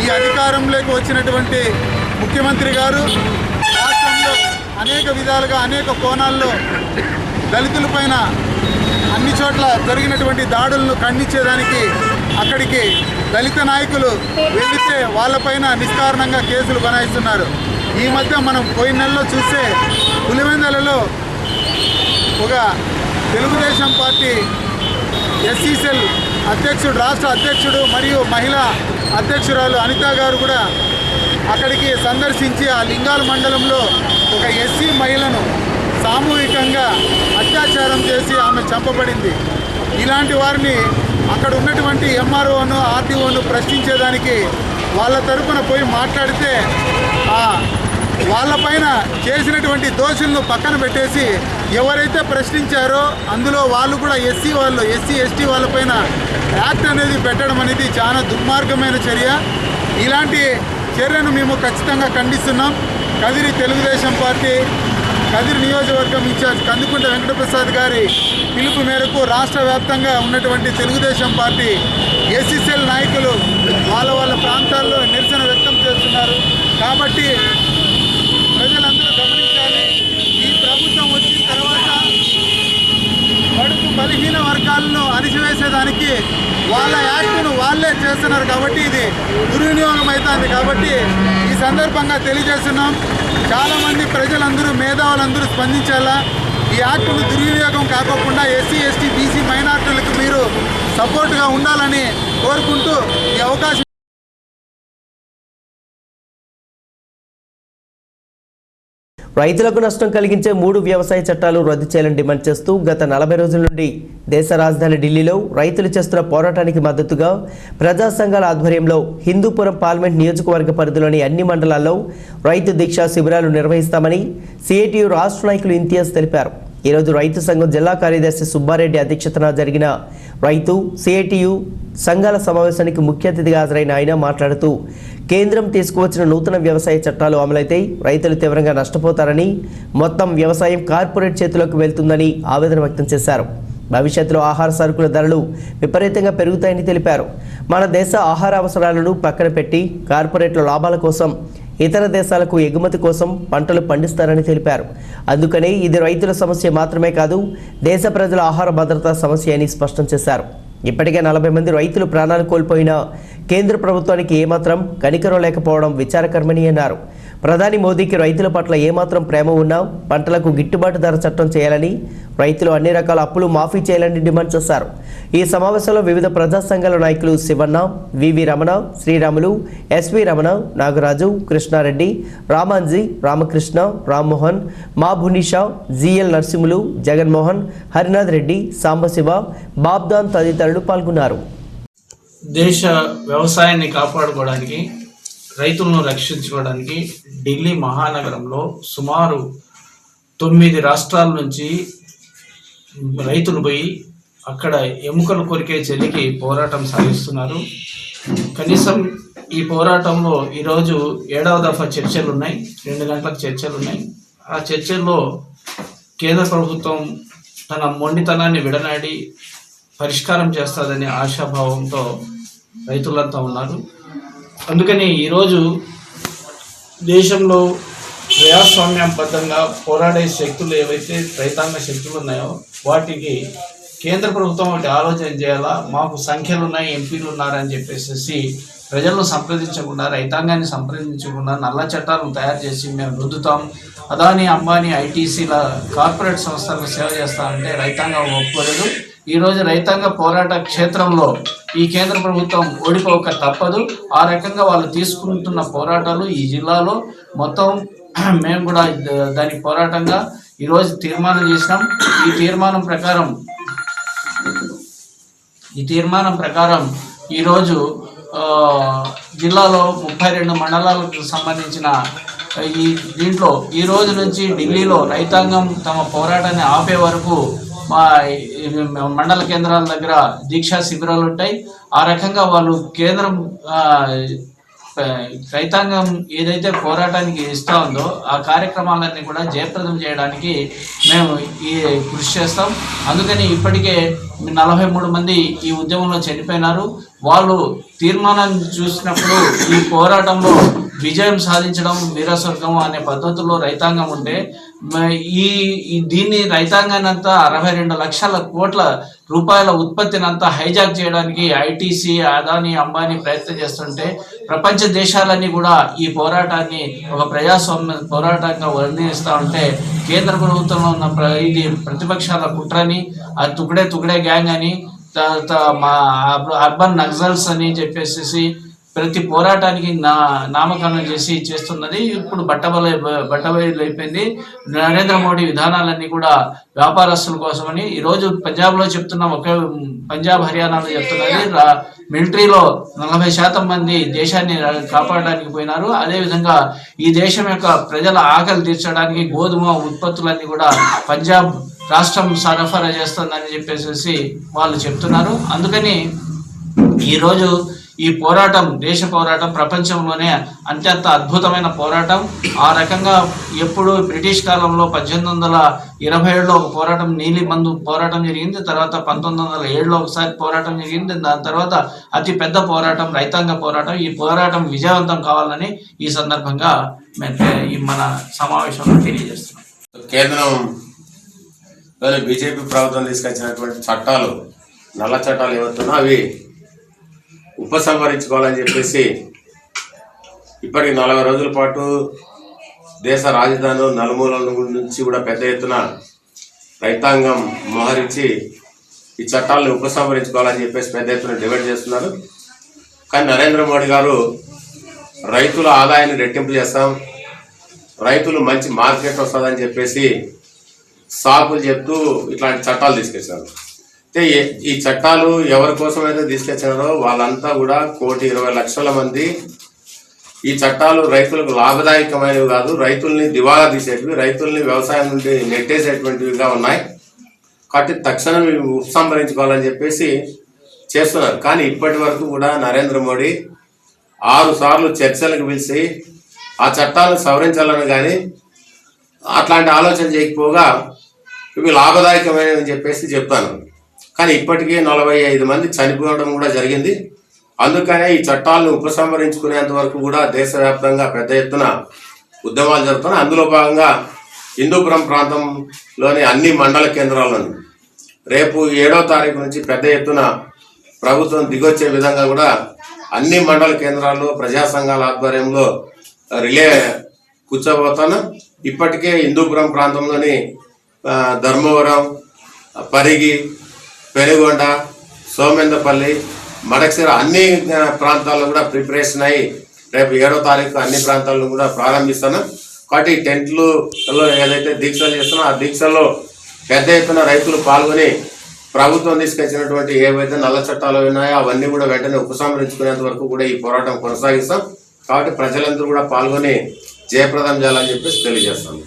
ఈ అధికారంలోకి వచ్చినటువంటి ముఖ్యమంత్రి గారు రాష్ట్రంలో అనేక విధాలుగా అనేక కోణాల్లో దళితులపైన అన్ని చోట్ల జరిగినటువంటి దాడులను ఖండించేదానికి అక్కడికి దళిత నాయకులు వెళితే వాళ్ళపైన నిష్కారణంగా కేసులు బనాయిస్తున్నారు. ఈ మధ్య మనం పోయిన నెలలో చూస్తే పులివెందులలో ఒక తెలుగుదేశం పార్టీ ఎస్సీ సెల్ అధ్యక్షుడు, రాష్ట్ర అధ్యక్షుడు మరియు మహిళా అధ్యక్షురాలు అనిత గారు కూడా అక్కడికి సందర్శించి ఆ లింగాల మండలంలో ఒక ఎస్సీ మహిళను సామూహికంగా అత్యాచారం చేసి ఆమె చంపబడింది. ఇలాంటి వారిని అక్కడ ఉన్నటువంటి ఎంఆర్ఓను, ఆర్టీఓను ప్రశ్నించేదానికి వాళ్ళ తరపున పోయి మాట్లాడితే వాళ్ళపైన చేసినటువంటి దోషులను పక్కన పెట్టేసి ఎవరైతే ప్రశ్నించారో అందులో వాళ్ళు కూడా ఎస్సీ ఎస్టీ వాళ్ళపైన యాక్ట్ అనేది పెట్టడం అనేది చాలా దుర్మార్గమైన చర్య. ఇలాంటి చర్యను మేము ఖచ్చితంగా ఖండిస్తున్నాం. కదిరి తెలుగుదేశం పార్టీ కదిరి నియోజకవర్గం ఇన్ఛార్జ్ కందికుంట వెంకటప్రసాద్ గారి పిలుపు మేరకు రాష్ట్ర వ్యాప్తంగా ఉన్నటువంటి తెలుగుదేశం పార్టీ ఎస్సీసీఎల్ నాయకులు వాళ్ళ ప్రాంతాల్లో నిరసన వ్యక్తం చేస్తున్నారు. కాబట్టి ప్రజలందరూ గమనించాలి, ఈ ప్రభుత్వం వచ్చిన తర్వాత బడుగు బలహీన వర్గాలను అణిచివేసేదానికి వాళ్ళ యాక్టును వాళ్ళే చేస్తున్నారు. కాబట్టి ఇది దుర్వినియోగం అవుతుంది. కాబట్టి ఈ సందర్భంగా తెలియజేస్తున్నాం, చాలామంది ప్రజలందరూ, మేధావులందరూ స్పందించాలా. ఈ యాక్టును దుర్వినియోగం కాకోకుండా ఎస్సీ ఎస్టీ బీసీ మైనార్టీలకు మీరు సపోర్ట్గా ఉండాలని కోరుకుంటూ ఈ అవకాశం. రైతులకు నష్టం కలిగించే 3 వ్యవసాయ చట్టాలు రద్దు చేయాలని డిమాండ్ చేస్తూ గత 40 రోజుల నుండి దేశ రాజధాని ఢిల్లీలో రైతులు చేస్తున్న పోరాటానికి మద్దతుగా ప్రజా సంఘాల ఆధ్వర్యంలో హిందూపురం పార్లమెంట్ నియోజకవర్గ పరిధిలోని అన్ని మండలాల్లో రైతు దీక్షా శిబిరాలు నిర్వహిస్తామని సిఐటియు రాష్ట్ర నాయకులు ఇంతియాజ్ తెలిపారు. ఈరోజు రైతు సంఘం జిల్లా కార్యదర్శి సుబ్బారెడ్డి అధ్యక్షతన జరిగిన రైతు సిఐటియు సంఘాల సమావేశానికి ముఖ్య అతిథిగా హాజరైన ఆయన మాట్లాడుతూ కేంద్రం తీసుకువచ్చిన నూతన వ్యవసాయ చట్టాలు అమలైతే రైతులు తీవ్రంగా నష్టపోతారని, మొత్తం వ్యవసాయం కార్పొరేట్ చేతిలోకి వెళ్తుందని ఆవేదన వ్యక్తం చేశారు. భవిష్యత్తులో ఆహార సరుకుల ధరలు విపరీతంగా పెరుగుతాయని తెలిపారు. మన దేశ ఆహార అవసరాలను పక్కన పెట్టి కార్పొరేట్ల లాభాల కోసం ఇతర దేశాలకు ఎగుమతి కోసం పంటలు పండిస్తారని తెలిపారు. అందుకనే ఇది రైతుల సమస్య మాత్రమే కాదు, దేశ ప్రజల ఆహార భద్రతా సమస్య అని స్పష్టం చేశారు. ఇప్పటికే 40 మంది రైతులు ప్రాణాలు కోల్పోయినా కేంద్ర ప్రభుత్వానికి ఏమాత్రం కనికరం లేకపోవడం విచారకరమని అన్నారు. ప్రధాని మోదీకి రైతుల పట్ల ఏమాత్రం ప్రేమ ఉన్నా పంటలకు గిట్టుబాటు ధర చట్టం చేయాలని, రైతులు అన్ని రకాల అప్పులు మాఫీ చేయాలని డిమాండ్ చేశారు. ఈ సమావేశంలో వివిధ ప్రజా సంఘాల నాయకులు శివన్న, వివి రమణ, శ్రీరాములు, ఎస్వి రమణ, నాగరాజు, కృష్ణారెడ్డి, రామాంజీ, రామకృష్ణ, రామ్మోహన్, మా భునీషా, జిఎల్ నరసింహులు, జగన్మోహన్, హరినాథ్ రెడ్డి, సాంబశివ, బాబ్దాన్ తదితరులు పాల్గొన్నారు. దేశ వ్యవసాయాన్ని కాపాడుకోవడానికి రైతులను రక్షించుకోవడానికి ఢిల్లీ మహానగరంలో సుమారు 9 రాష్ట్రాల నుంచి రైతులు పోయి అక్కడ ఎముకలు కొరికే చలికి పోరాటం సాగిస్తున్నారు. కనీసం ఈ పోరాటంలో ఈరోజు 7వ దఫా చర్చలు ఉన్నాయి, 2 గంటలకు చర్చలు ఉన్నాయి. ఆ చర్చల్లో కేంద్ర ప్రభుత్వం తన మొండితనాన్ని విడనాడి పరిష్కారం చేస్తుందనే ఆశాభావంతో రైతులంతా ఉన్నారు. అందుకని ఈరోజు దేశంలో ప్రజాస్వామ్యబద్ధంగా పోరాడే శక్తులు ఏవైతే రైతాంగ శక్తులు ఉన్నాయో వాటికి కేంద్ర ప్రభుత్వం ఒకటి ఆలోచన చేయాలా. మాకు సంఖ్యలు ఉన్నాయి, ఎంపీలు ఉన్నారని చెప్పేసి ప్రజలను సంప్రదించకుండా, రైతాంగాన్ని సంప్రదించకుండా నల్ల చట్టాలను తయారు చేసి మేము రుద్దుతాం, అదానీ అంబానీ ఐటీసీల కార్పొరేట్ సంస్థలకు సేవ చేస్తామంటే రైతాంగం ఒప్పుకోలేదు. ఈరోజు రైతాంగ పోరాట క్షేత్రంలో ఈ కేంద్ర ప్రభుత్వం ఓడిపోక తప్పదు. ఆ రకంగా వాళ్ళు తీసుకుంటున్న పోరాటాలు ఈ జిల్లాలో మొత్తం మేము కూడా దాని పోరాటంగా ఈరోజు తీర్మానం చేసినాం. ఈ తీర్మానం ప్రకారం ఈరోజు జిల్లాలో 32 మండలాలకు సంబంధించిన దీంట్లో ఈ రోజు నుంచి ఢిల్లీలో రైతాంగం తమ పోరాటాన్ని ఆపే వరకు మా మండల కేంద్రాల దగ్గర దీక్షా శిబిరాలు ఉంటాయి. ఆ రకంగా వాళ్ళు కేంద్రం రైతాంగం ఏదైతే పోరాటానికి ఇస్తా ఉందో ఆ కార్యక్రమాలన్నీ కూడా జయప్రదం చేయడానికి మేము ఈ కృషి చేస్తాం. అందుకని ఇప్పటికే 43 మంది ఈ ఉద్యమంలో చనిపోయినారు. వాళ్ళు తీర్మానం చూసినప్పుడు ఈ పోరాటంలో విజయం సాధించడం వీరస్వర్గం అనే పద్ధతుల్లో రైతాంగం ఉంటే దీన్ని రైతాంగాన్ని అంతా 62 లక్షల కోట్ల రూపాయల ఉత్పత్తిని అంతా హైజాక్ చేయడానికి ఐటీసీ, అదానీ, అంబానీ ప్రయత్నం చేస్తుంటే ప్రపంచ దేశాలన్నీ కూడా ఈ పోరాటాన్ని ఒక ప్రజాస్వామ్య పోరాటంగా వర్ణిస్తూ ఉంటే కేంద్ర ప్రభుత్వంలో ఉన్న ఇది ప్రతిపక్షాల కుట్రని, అది తుకడే గ్యాంగ్ అని, మా అర్బన్ నక్సల్స్ అని చెప్పేసి ప్రతి పోరాటానికి నామకరణం చేస్తున్నది. ఇప్పుడు బట్టబయలు అయిపోయింది. నరేంద్ర మోడీ విధానాలన్నీ కూడా వ్యాపారస్తుల కోసమని ఈరోజు పంజాబ్లో చెప్తున్నాం, పంజాబ్ హర్యానాలో చెప్తున్నది మిలిటరీలో 40% మంది దేశాన్ని కాపాడడానికి పోయినారు. అదేవిధంగా ఈ దేశం యొక్క ప్రజల ఆకలి తీర్చడానికి గోధుమ ఉత్పత్తులన్నీ కూడా పంజాబ్ రాష్ట్రం సరఫరా చేస్తుందని చెప్పేసి వాళ్ళు చెప్తున్నారు. అందుకని ఈరోజు ఈ పోరాటం, దేశ పోరాటం ప్రపంచంలోనే అత్యంత అద్భుతమైన పోరాటం. ఆ రకంగా ఎప్పుడు బ్రిటిష్ కాలంలో 1827లో ఒక పోరాటం, నీలి మందు పోరాటం జరిగింది. తర్వాత 1907లో ఒకసారి పోరాటం జరిగింది. దాని తర్వాత అతి పెద్ద పోరాటం రైతాంగ పోరాటం. ఈ పోరాటం విజయవంతం కావాలని ఈ సందర్భంగా మన సమావేశంలో తెలియజేస్తున్నాం. కేంద్రంలోని బీజేపీ ప్రభుత్వం తీసుకొచ్చినటువంటి చట్టాలు, నల్ల చట్టాలు ఏమవుతున్నా అవి ఉపసంహరించుకోవాలని చెప్పేసి ఇప్పటికి 40 రోజుల పాటు దేశ రాజధాని నలుమూలల నుంచి కూడా పెద్ద ఎత్తున రైతాంగం మోహరించి ఈ చట్టాలను ఉపసంహరించుకోవాలని చెప్పేసి పెద్ద ఎత్తున డిమాండ్ చేస్తున్నారు. కానీ నరేంద్ర మోడీ గారు రైతుల ఆదాయాన్ని రెట్టింపు చేస్తాం, రైతులు మంచి మార్కెట్ వస్తుందని చెప్పేసి సాకులు చెప్తూ ఇట్లాంటి చట్టాలు తీసుకొచ్చారు. ఈ చట్టాలు ఎవరి కోసమైతే తీసుకొచ్చారో వాళ్ళంతా కూడా 1,20,00,000 మంది ఈ చట్టాలు రైతులకు లాభదాయకమైనవి కాదు, రైతుల్ని దివాలా తీసేటివి, రైతుల్ని వ్యవసాయం నుండి నెట్టేసేటువంటివిగా ఉన్నాయి. కాబట్టి తక్షణం ఉపసంహరించుకోవాలని చెప్పేసి చేస్తున్నారు. కానీ ఇప్పటి వరకు కూడా నరేంద్ర మోడీ 6 సార్లు చర్చలకు పిలిచి ఆ చట్టాలను సవరించాలని కానీ అట్లాంటి ఆలోచన చేయకపోగా ఇవి లాభదాయకమైనవి చెప్పేసి చెప్తాను. కానీ ఇప్పటికీ 45 మంది చనిపోవడం కూడా జరిగింది. అందుకనే ఈ చట్టాలను ఉపసంహరించుకునేంత వరకు కూడా దేశవ్యాప్తంగా పెద్ద ఎత్తున ఉద్యమాలు జరుగుతున్నాయి. అందులో భాగంగా హిందూపురం ప్రాంతంలోని అన్ని మండల కేంద్రాలను రేపు 7వ తారీఖు నుంచి పెద్ద ఎత్తున ప్రభుత్వం దిగొచ్చే విధంగా కూడా అన్ని మండల కేంద్రాల్లో ప్రజా సంఘాల ఆధ్వర్యంలో రిలే కూర్చోబోతాను. ఇప్పటికే హిందూపురం ప్రాంతంలోని ధర్మవరం, పరిగి, పెనుగొండ, సోమేందపల్లి, మడక్సిర అన్ని ప్రాంతాల్లో కూడా ప్రిపరేషన్ అయ్యి రేపు 7వ తారీఖు అన్ని ప్రాంతాలను కూడా ప్రారంభిస్తాను. కాబట్టి టెంట్లో ఏదైతే దీక్షలు చేస్తున్నా ఆ దీక్షల్లో పెద్ద ఎత్తున రైతులు పాల్గొని ప్రభుత్వం తీసుకొచ్చినటువంటి ఏవైతే నల్ల చట్టాలు ఉన్నాయో అవన్నీ కూడా వెంటనే ఉపసంహరించుకునేంత వరకు కూడా ఈ పోరాటం కొనసాగిస్తాం. కాబట్టి ప్రజలందరూ కూడా పాల్గొని జయప్రదం చేయాలని చెప్పేసి తెలియజేస్తాను.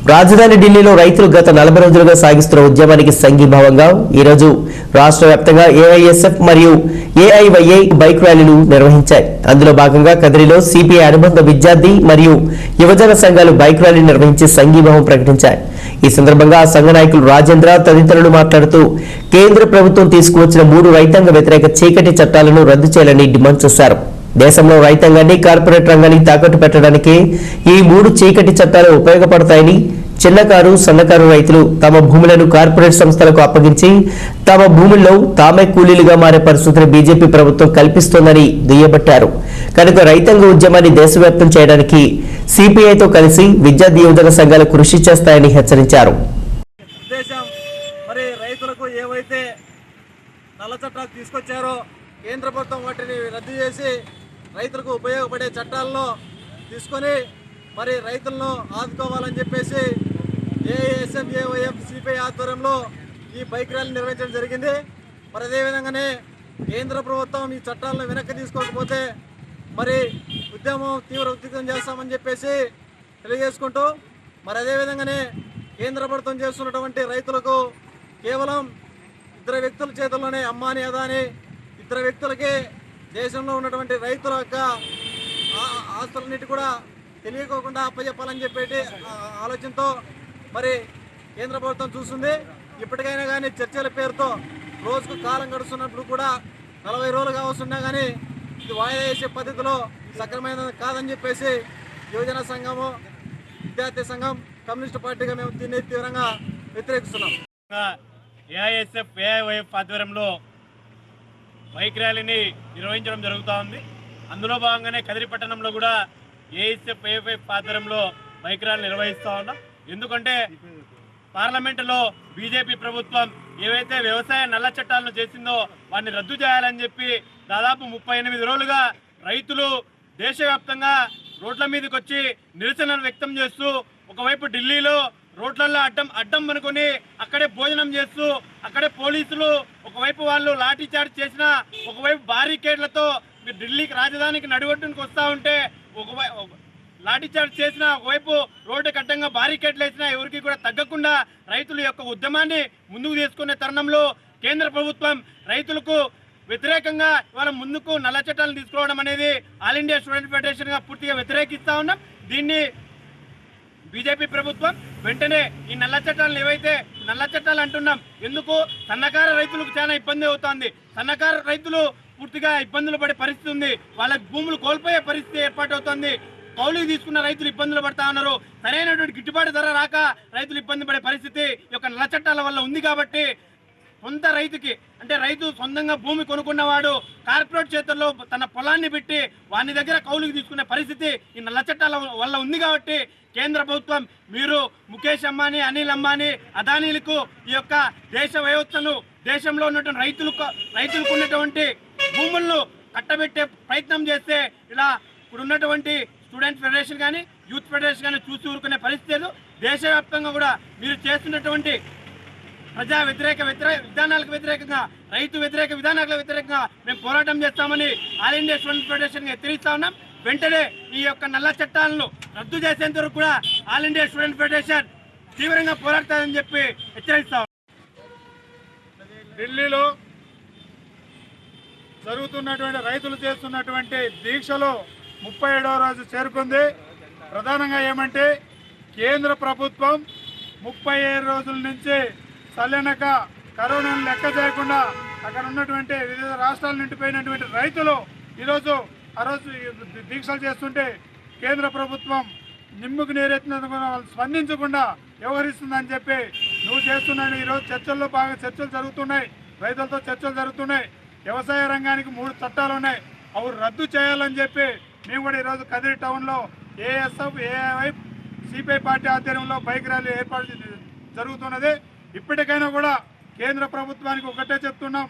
రాజధాని ఢిల్లీలో రైతులు గత 40 రోజులుగా సాగిస్తున్న ఉద్యమానికి సంఘీభావంగా ఈరోజు రాష్ట్ర వ్యాప్తంగా ఏఐఎస్ఎఫ్ మరియు ఏఐవైఏ బైక్ ర్యాలీలు నిర్వహించాయి. అందులో భాగంగా కదిరిలో సిపిఐ అనుబంధ విద్యార్థి మరియు యువజన సంఘాలు బైక్ ర్యాలీ నిర్వహించి సంఘీభావం ప్రకటించాయి. ఈ సందర్భంగా సంఘ నాయకులు రాజేంద్ర తదితరులు మాట్లాడుతూ కేంద్ర ప్రభుత్వం తీసుకువచ్చిన 3 రైతాంగ వ్యతిరేక చీకటి చట్టాలను రద్దు చేయాలని డిమాండ్ చేశారు. దేశంలో రైతాంగాన్ని కార్పొరేట్ రంగాన్ని తాకట్టు పెట్టడానికి ఈ 3 చీకటి చట్టాలు ఉపయోగపడతాయని, చిన్నకారు సన్నకారు రైతులు తమ భూములను కార్పొరేట్ సంస్థలకు అప్పగించి తమ భూముల్లో తామే కూలీలుగా మారే పరిస్థితిని బీజేపీ ప్రభుత్వం కల్పిస్తోందని దుయ్యబట్టారు. కనుక రైతాంగ ఉద్యమాన్ని దేశవ్యాప్తం చేయడానికి సిపిఐతో కలిసి విద్యార్థి యువజన సంఘాలు కృషి చేస్తాయని హెచ్చరించారు. మరి రైతులకు ఏవైతే నల్ల చట్టాలు తీసుకొచ్చారో కేంద్ర ప్రభుత్వం వాటిని రద్దు చేసి రైతులకు ఉపయోగపడే చట్టాలను తీసుకొని మరి రైతులను ఆదుకోవాలని చెప్పేసి ఏఐఎస్ఎం ఏవైఎఫ్ సిపిఐ ఆధ్వర్యంలో ఈ బైక్ ర్యాలీ నిర్వహించడం జరిగింది. మరి అదేవిధంగానే కేంద్ర ప్రభుత్వం ఈ చట్టాలను వెనక్కి తీసుకోకపోతే మరి ఉద్యమం తీవ్ర ఉద్రిక్తం చేస్తామని చెప్పేసి తెలియజేసుకుంటూ మరి అదేవిధంగానే కేంద్ర ప్రభుత్వం చేస్తున్నటువంటి రైతులకు కేవలం 2 వ్యక్తుల చేతుల్లోనే అమ్మాని అదాని 2 వ్యక్తులకి దేశంలో ఉన్నటువంటి రైతుల యొక్క ఆస్తులన్నిటి కూడా తెలియకోకుండా అప్పచెప్పాలని చెప్పేటి ఆలోచనతో మరి కేంద్ర ప్రభుత్వం చూస్తుంది. ఇప్పటికైనా కానీ చర్చల పేరుతో రోజుకు కాలం గడుస్తున్నప్పుడు కూడా 40 రోజులు కావస్తున్నా కానీ ఇది వాయిదా వేసే పద్ధతిలో సక్రమైనది కాదని చెప్పేసి యువజన సంఘము, విద్యార్థి సంఘం, కమ్యూనిస్టు పార్టీగా మేము దీన్ని తీవ్రంగా వ్యతిరేకిస్తున్నాం. ఏఐఎస్ఎఫ్ ఏఐవైఎఫ్ ఆధ్వర్యంలో బైక్ ర్యాలీని నిర్వహించడం జరుగుతూ ఉంది. అందులో భాగంగానే కదిరి పట్టణంలో కూడా ఏఐఎస్ఎఫ్ ఏఐవైఎఫ్ ఆధ్వర్యంలో బైక్ ర్యాలీ నిర్వహిస్తూ ఉన్నాం. ఎందుకంటే పార్లమెంటులో బీజేపీ ప్రభుత్వం ఏవైతే వ్యవసాయ నల్ల చట్టాలను చేసిందో వాటిని రద్దు చేయాలని చెప్పి దాదాపు 38 రోజులుగా రైతులు దేశవ్యాప్తంగా రోడ్ల మీదకి వచ్చి నిరసనలు వ్యక్తం చేస్తూ ఒకవైపు ఢిల్లీలో రోడ్లలో అడ్డం అనుకుని అక్కడే భోజనం చేస్తూ అక్కడే పోలీసులు ఒకవైపు వాళ్ళు లాఠీ చార్జ్ చేసిన ఒకవైపు బారికేడ్లతో మీరు ఢిల్లీకి రాజధానికి నడిగొట్టుకు వస్తూ ఉంటే లాఠీ చార్జ్ చేసిన ఒకవైపు రోడ్డు కట్టంగా బారికేడ్లు వేసినా ఎవరికి కూడా తగ్గకుండా రైతుల యొక్క ఉద్యమాన్ని ముందుకు తీసుకునే తరుణంలో కేంద్ర ప్రభుత్వం రైతులకు వ్యతిరేకంగా ఇవాళ ముందుకు నల్ల చట్టాలను తీసుకోవడం అనేది ఆల్ ఇండియా స్టూడెంట్ ఫెడరేషన్గా పూర్తిగా వ్యతిరేకిస్తూ ఉన్నాం. దీన్ని బీజేపీ ప్రభుత్వం వెంటనే ఈ నల్ల చట్టాలను ఏవైతే నల్ల చట్టాలు అంటున్నాం ఎందుకు సన్నకారు రైతులకు చాలా ఇబ్బంది అవుతుంది. సన్నకారు రైతులు పూర్తిగా ఇబ్బందులు పడే పరిస్థితి ఉంది. వాళ్ళకి భూములు కోల్పోయే పరిస్థితి ఏర్పాటవుతుంది. కౌలుకు తీసుకున్న రైతులు ఇబ్బందులు పడతా ఉన్నారు. సరైనటువంటి గిట్టుబాటు ధర రాక రైతులు ఇబ్బంది పడే పరిస్థితి ఈ యొక్క నల్ల చట్టాల వల్ల ఉంది. కాబట్టి సొంత రైతుకి అంటే రైతు సొంతంగా భూమి కొనుక్కున్నవాడు కార్పొరేట్ చేతుల్లో తన పొలాన్ని పెట్టి వాని దగ్గర కౌలుకు తీసుకునే పరిస్థితి ఈ నల్ల చట్టాల వల్ల ఉంది. కాబట్టి కేంద్ర ప్రభుత్వం మీరు ముఖేష్ అంబానీ, అనిల్ అంబానీ, అదానీలకు ఈ యొక్క దేశ వ్యవస్థను దేశంలో ఉన్నటువంటి రైతులకు ఉన్నటువంటి భూములను కట్టబెట్టే ప్రయత్నం చేస్తే ఇలా ఇప్పుడు ఉన్నటువంటి స్టూడెంట్ ఫెడరేషన్ కానీ యూత్ ఫెడరేషన్ కానీ చూసి ఊరుకునే పరిస్థితులు దేశవ్యాప్తంగా కూడా మీరు చేస్తున్నటువంటి ప్రజా వ్యతిరేక విధానాలకు వ్యతిరేకంగా రైతు వ్యతిరేక విధానాలకు వ్యతిరేకంగా మేము పోరాటం చేస్తామని ఆల్ ఇండియా స్టూడెంట్ ఫెడరేషన్ హెచ్చరిస్తా ఉన్నాం. వెంటనే ఈ యొక్క నల్ల చట్టాలను రద్దు చేసేంత వరకు కూడా ఆల్ ఇండియా స్టూడెంట్ ఫెడరేషన్ తీవ్రంగా పోరాడతామని చెప్పి హెచ్చరిస్తాం. ఢిల్లీలో జరుగుతున్నటువంటి రైతులు చేస్తున్నటువంటి దీక్షలో 37వ రోజు చేరుకుంది. ప్రధానంగా ఏమంటే కేంద్ర ప్రభుత్వం 37 రోజుల నుంచి చల్లనక కరోనాను లెక్క చేయకుండా అక్కడ ఉన్నటువంటి వివిధ రాష్ట్రాల నుండి పోయినటువంటి రైతులు ఈరోజు ఆ రోజు దీక్షలు చేస్తుంటే కేంద్ర ప్రభుత్వం నిమ్ముకు నీరెత్తినందుకు వాళ్ళు స్పందించకుండా వ్యవహరిస్తుందని చెప్పి నువ్వు చేస్తున్నాను. ఈరోజు చర్చల్లో బాగా చర్చలు జరుగుతున్నాయి, రైతులతో చర్చలు జరుగుతున్నాయి. వ్యవసాయ రంగానికి 3 చట్టాలు ఉన్నాయి, అవి రద్దు చేయాలని చెప్పి మేము కూడా ఈరోజు కదిరి టౌన్లో ఏఎస్ఎఫ్ ఏఐవై సిపిఐ పార్టీ ఆధ్వర్యంలో బైక్ ర్యాలీ ఏర్పాటు జరుగుతున్నది. ఇప్పటికైనా కూడా కేంద్ర ప్రభుత్వానికి ఒకటే చెప్తున్నాం,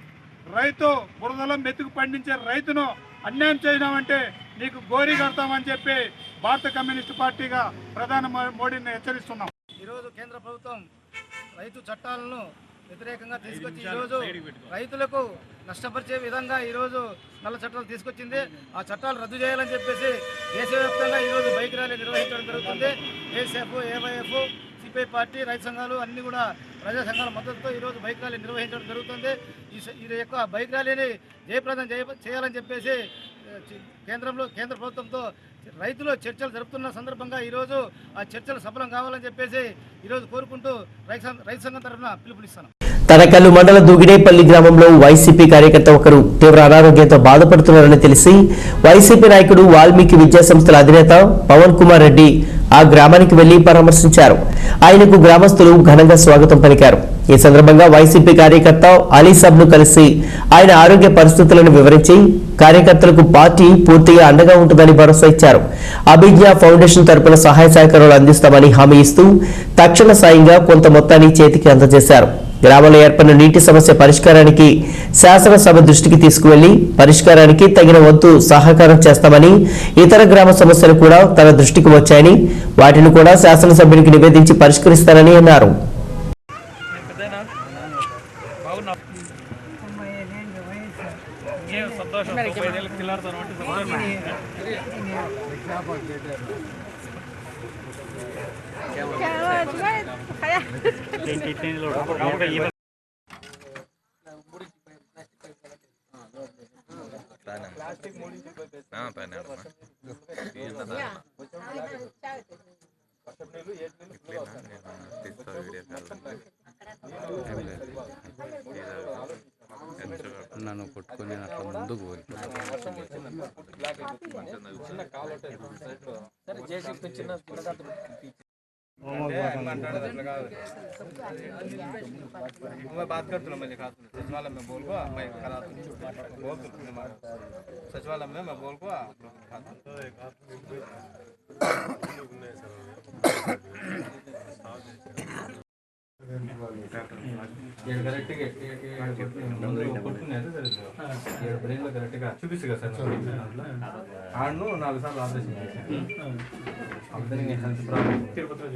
రైతు బురదలో మెతుకు పండించే రైతును అన్యాయం చేయడామంటే నీకు గోరీ కడతామని చెప్పి భారత కమ్యూనిస్టు పార్టీగా ప్రధాని మోడీని హెచ్చరిస్తున్నాం. ఈరోజు కేంద్ర ప్రభుత్వం రైతు చట్టాలను వ్యతిరేకంగా తీసుకొచ్చి ఈరోజు రైతులకు నష్టపరిచే విధంగా ఈరోజు నల్ల చట్టాలు తీసుకొచ్చింది. ఆ చట్టాలు రద్దు చేయాలని చెప్పేసి దేశవ్యాప్తంగా ఈరోజు బైక్ ర్యాలీ నిర్వహించడం జరుగుతుంది. ఏసీఎఫ్, ఏవైఎఫ్, సిపిఐ పార్టీ, రైతు సంఘాలు అన్ని కూడా ప్రజా సంఘాల మద్దతుతో ఈరోజు బైక్ ర్యాలీ నిర్వహించడం జరుగుతుంది. ఈ యొక్క బైక్ ర్యాలీని జయప్రదం చేయాలని చెప్పేసి కేంద్ర ప్రభుత్వంతో రైతులు చర్చలు జరుపుతున్న సందర్భంగా ఈరోజు ఆ చర్చలు సఫలం కావాలని చెప్పేసి ఈరోజు కోరుకుంటూ రైతు సంఘం తరఫున పిలుపునిస్తాను. తనకల్లు మండల దుగిడేపల్లి గ్రామంలో వైసీపీ కార్యకర్త ఒకరు తీవ్ర అనారోగ్యంతో బాధపడుతున్నారని తెలిసి వైసీపీ నాయకుడు వాల్మీకి విద్యాసంస్థల అధినేత పవన్ కుమార్ రెడ్డి ఆ గ్రామానికి వెళ్లి పరామర్శించారు. ఆయనకు గ్రామస్తులు ఘనంగా స్వాగతం పలికారు. ఈ సందర్భంగా వైసీపీ కార్యకర్త అలీసాబ్ను కలిసి ఆయన ఆరోగ్య పరిస్థితులను వివరించి కార్యకర్తలకు పార్టీ పూర్తిగా అండగా ఉంటుందని భరోసా ఇచ్చారు. అభిజ్ఞ ఫౌండేషన్ తరపున సహాయ సహకారాలు అందిస్తామని హామీ ఇస్తూ తక్షణ సాయంగా కొంత మొత్తాన్ని చేతికి అందజేశారు. గ్రామంలో ఏర్పడిన నీటి సమస్య పరిష్కారానికి శాసనసభ దృష్టికి తీసుకువెళ్లి పరిష్కారానికి తగిన వంతు సహకారం చేస్తామని, ఇతర గ్రామ సమస్యలు కూడా తన దృష్టికి వచ్చాయని వాటిని కూడా శాసనసభ్యునికి నివేదించి పరిష్కరిస్తారని అన్నారు. నన్ను కొట్టుకుని అట్లా ముందుకు मैं बात करता हूँ, मैं लिखा सचिवालय में बोल को मैं करा बोल सचिवालय में मैं बोल को కరెక్ట్గా చూపిస్తుంది కదా సార్. ఆడను 4 సార్లు ఆపరేషన్ తిరుపతిలో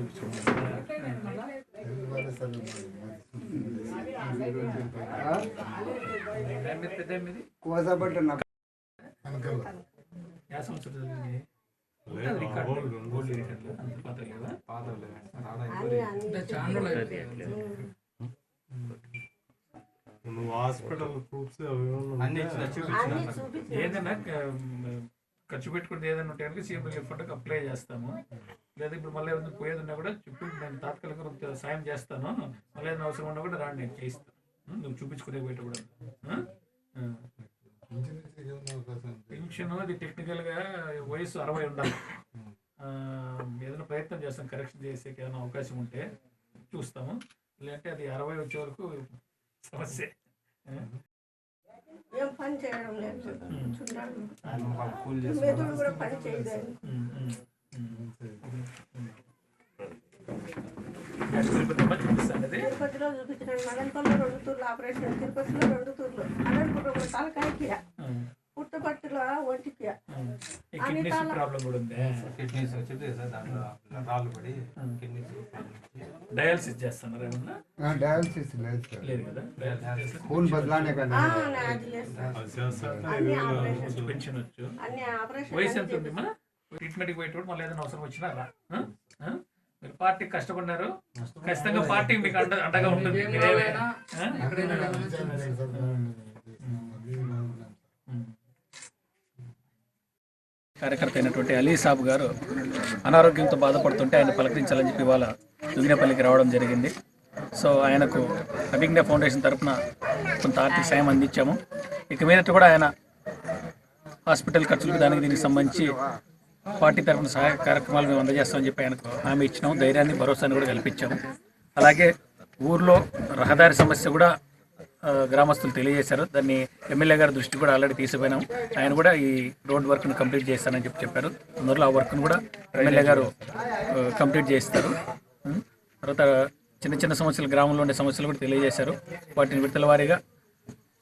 నువ్వు హాస్పిటల్ ప్రూఫ్స్ ఏదైనా ఖర్చు పెట్టుకుంటే ఏదైనా ఉంటే కనుక సీఎం రిలీఫ్ ఫండ్కి అప్లై చేస్తాము. లేదా ఇప్పుడు మళ్ళీ ఏదైనా పోయేది ఉన్నా కూడా చెప్పి నేను తాత్కాలిక సాయం చేస్తాను, మళ్ళీ ఏదైనా అవసరం ఉన్నా కూడా రాండి నేను చేయిస్తాను. నువ్వు చూపించుకునే బయట కూడా పెన్షన్ అది టెక్నికల్గా వయసు 60 ఉండాలి. ఏదైనా ప్రయత్నం చేస్తాం కరెక్షన్ చేసేకి ఏదైనా అవకాశం ఉంటే చూస్తాము. లేదంటే అది 60 వచ్చే వరకు సమస్య. ఏం పని చేయడం లేదు, పని చేయలేదు. తిరుపతిలో చూపించిన మదనపల్లిలో 2 తూర్లు ఆపరేషన్, తిరుపతిలో 2 తూర్లు, అనంతపురంలో తలకాయకి, పుట్టపట్టులో ఒంటికి, డయాలసిస్ చేస్తున్నారు. డయాలసిస్ లేదు కదా, खून बदलाने का పెన్షన్ వచ్చు. వయసు ఎంత ఉంది మన ట్రీట్మెంట్కి పోయేటప్పుడు మళ్ళీ ఏదైనా అవసరం వచ్చినా రా. మీరు పార్టీకి కష్టపడినారు, ఖచ్చితంగా పార్టీ మీకు అండగా ఉంటుంది. కార్యకర్త అయినటువంటి అలీ సాబ్ గారు అనారోగ్యంతో బాధపడుతుంటే ఆయన పలకరించాలని చెప్పి ఇవాళ దుగినేపల్లికి రావడం జరిగింది. సో ఆయనకు అభిజ్ఞ ఫౌండేషన్ తరఫున కొంత ఆర్థిక సాయం అందించాము. ఇక మీదట కూడా ఆయన హాస్పిటల్ ఖర్చులకు దానికి దీనికి సంబంధించి పార్టీ తరఫున సహాయ కార్యక్రమాలు మేము అందజేస్తామని చెప్పి ఆయనకు హామీ ఇచ్చినాము. ధైర్యాన్ని, భరోసాన్ని కూడా కల్పించాము. అలాగే ఊర్లో రహదారి సమస్య కూడా గ్రామస్తులు తెలియజేశారు. దాన్ని ఎమ్మెల్యే గారి దృష్టి కూడా ఆల్రెడీ తీసుకుపోయినాం. ఆయన కూడా ఈ రోడ్ వర్క్ను కంప్లీట్ చేస్తానని చెప్పారు. తొందరలో ఆ వర్క్ను కూడా ఎమ్మెల్యే గారు కంప్లీట్ చేస్తారు. తర్వాత చిన్న చిన్న సమస్యలు, గ్రామంలో ఉండే సమస్యలు కూడా తెలియజేశారు. వాటిని విడతల వారీగా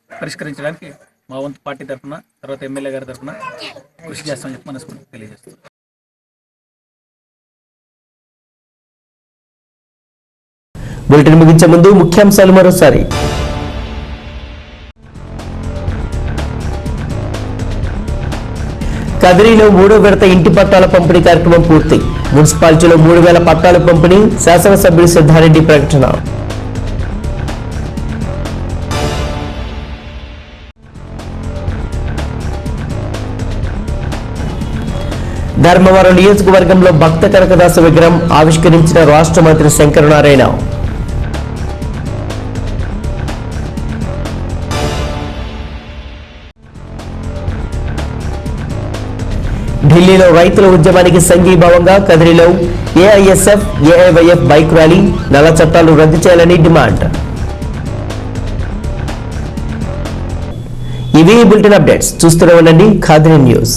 పరిష్కరించడానికి మా వంతు పార్టీ తరఫున, తర్వాత ఎమ్మెల్యే గారి తరఫున కృషి చేస్తామని చెప్పి మనస్ఫూర్తి తెలియజేస్తాం. బులెటిన్ ముగించే ముందు ముఖ్యాంశాలు మరోసారి. కదిరిలో 3వ విడత ఇంటి పట్టాల పంపిణీ కార్యక్రమం పూర్తి. మున్సిపాలిటీలో 3,000 పట్టాల పంపిణీ. శాసనసభ్యుడు సిద్ధారెడ్డి ప్రకటన. ధర్మవరం నియోజకవర్గంలో భక్త కనకదాస విగ్రహం ఆవిష్కరించిన రాష్ట్ర మంత్రి శంకరనారాయణ. ఢిల్లీలో రైతుల ఉద్యమానికి సంఘీభావంగా కదిరిలో ఏఐఎస్ఎఫ్ ఏఐవైఎఫ్ బైక్ ర్యాలీ. నల్ల చట్టాలు రద్దు చేయాలని డిమాండ్. ఇవి బులెటిన్ అప్డేట్స్. చూస్తూనే ఉండండి ఖాదిరి న్యూస్.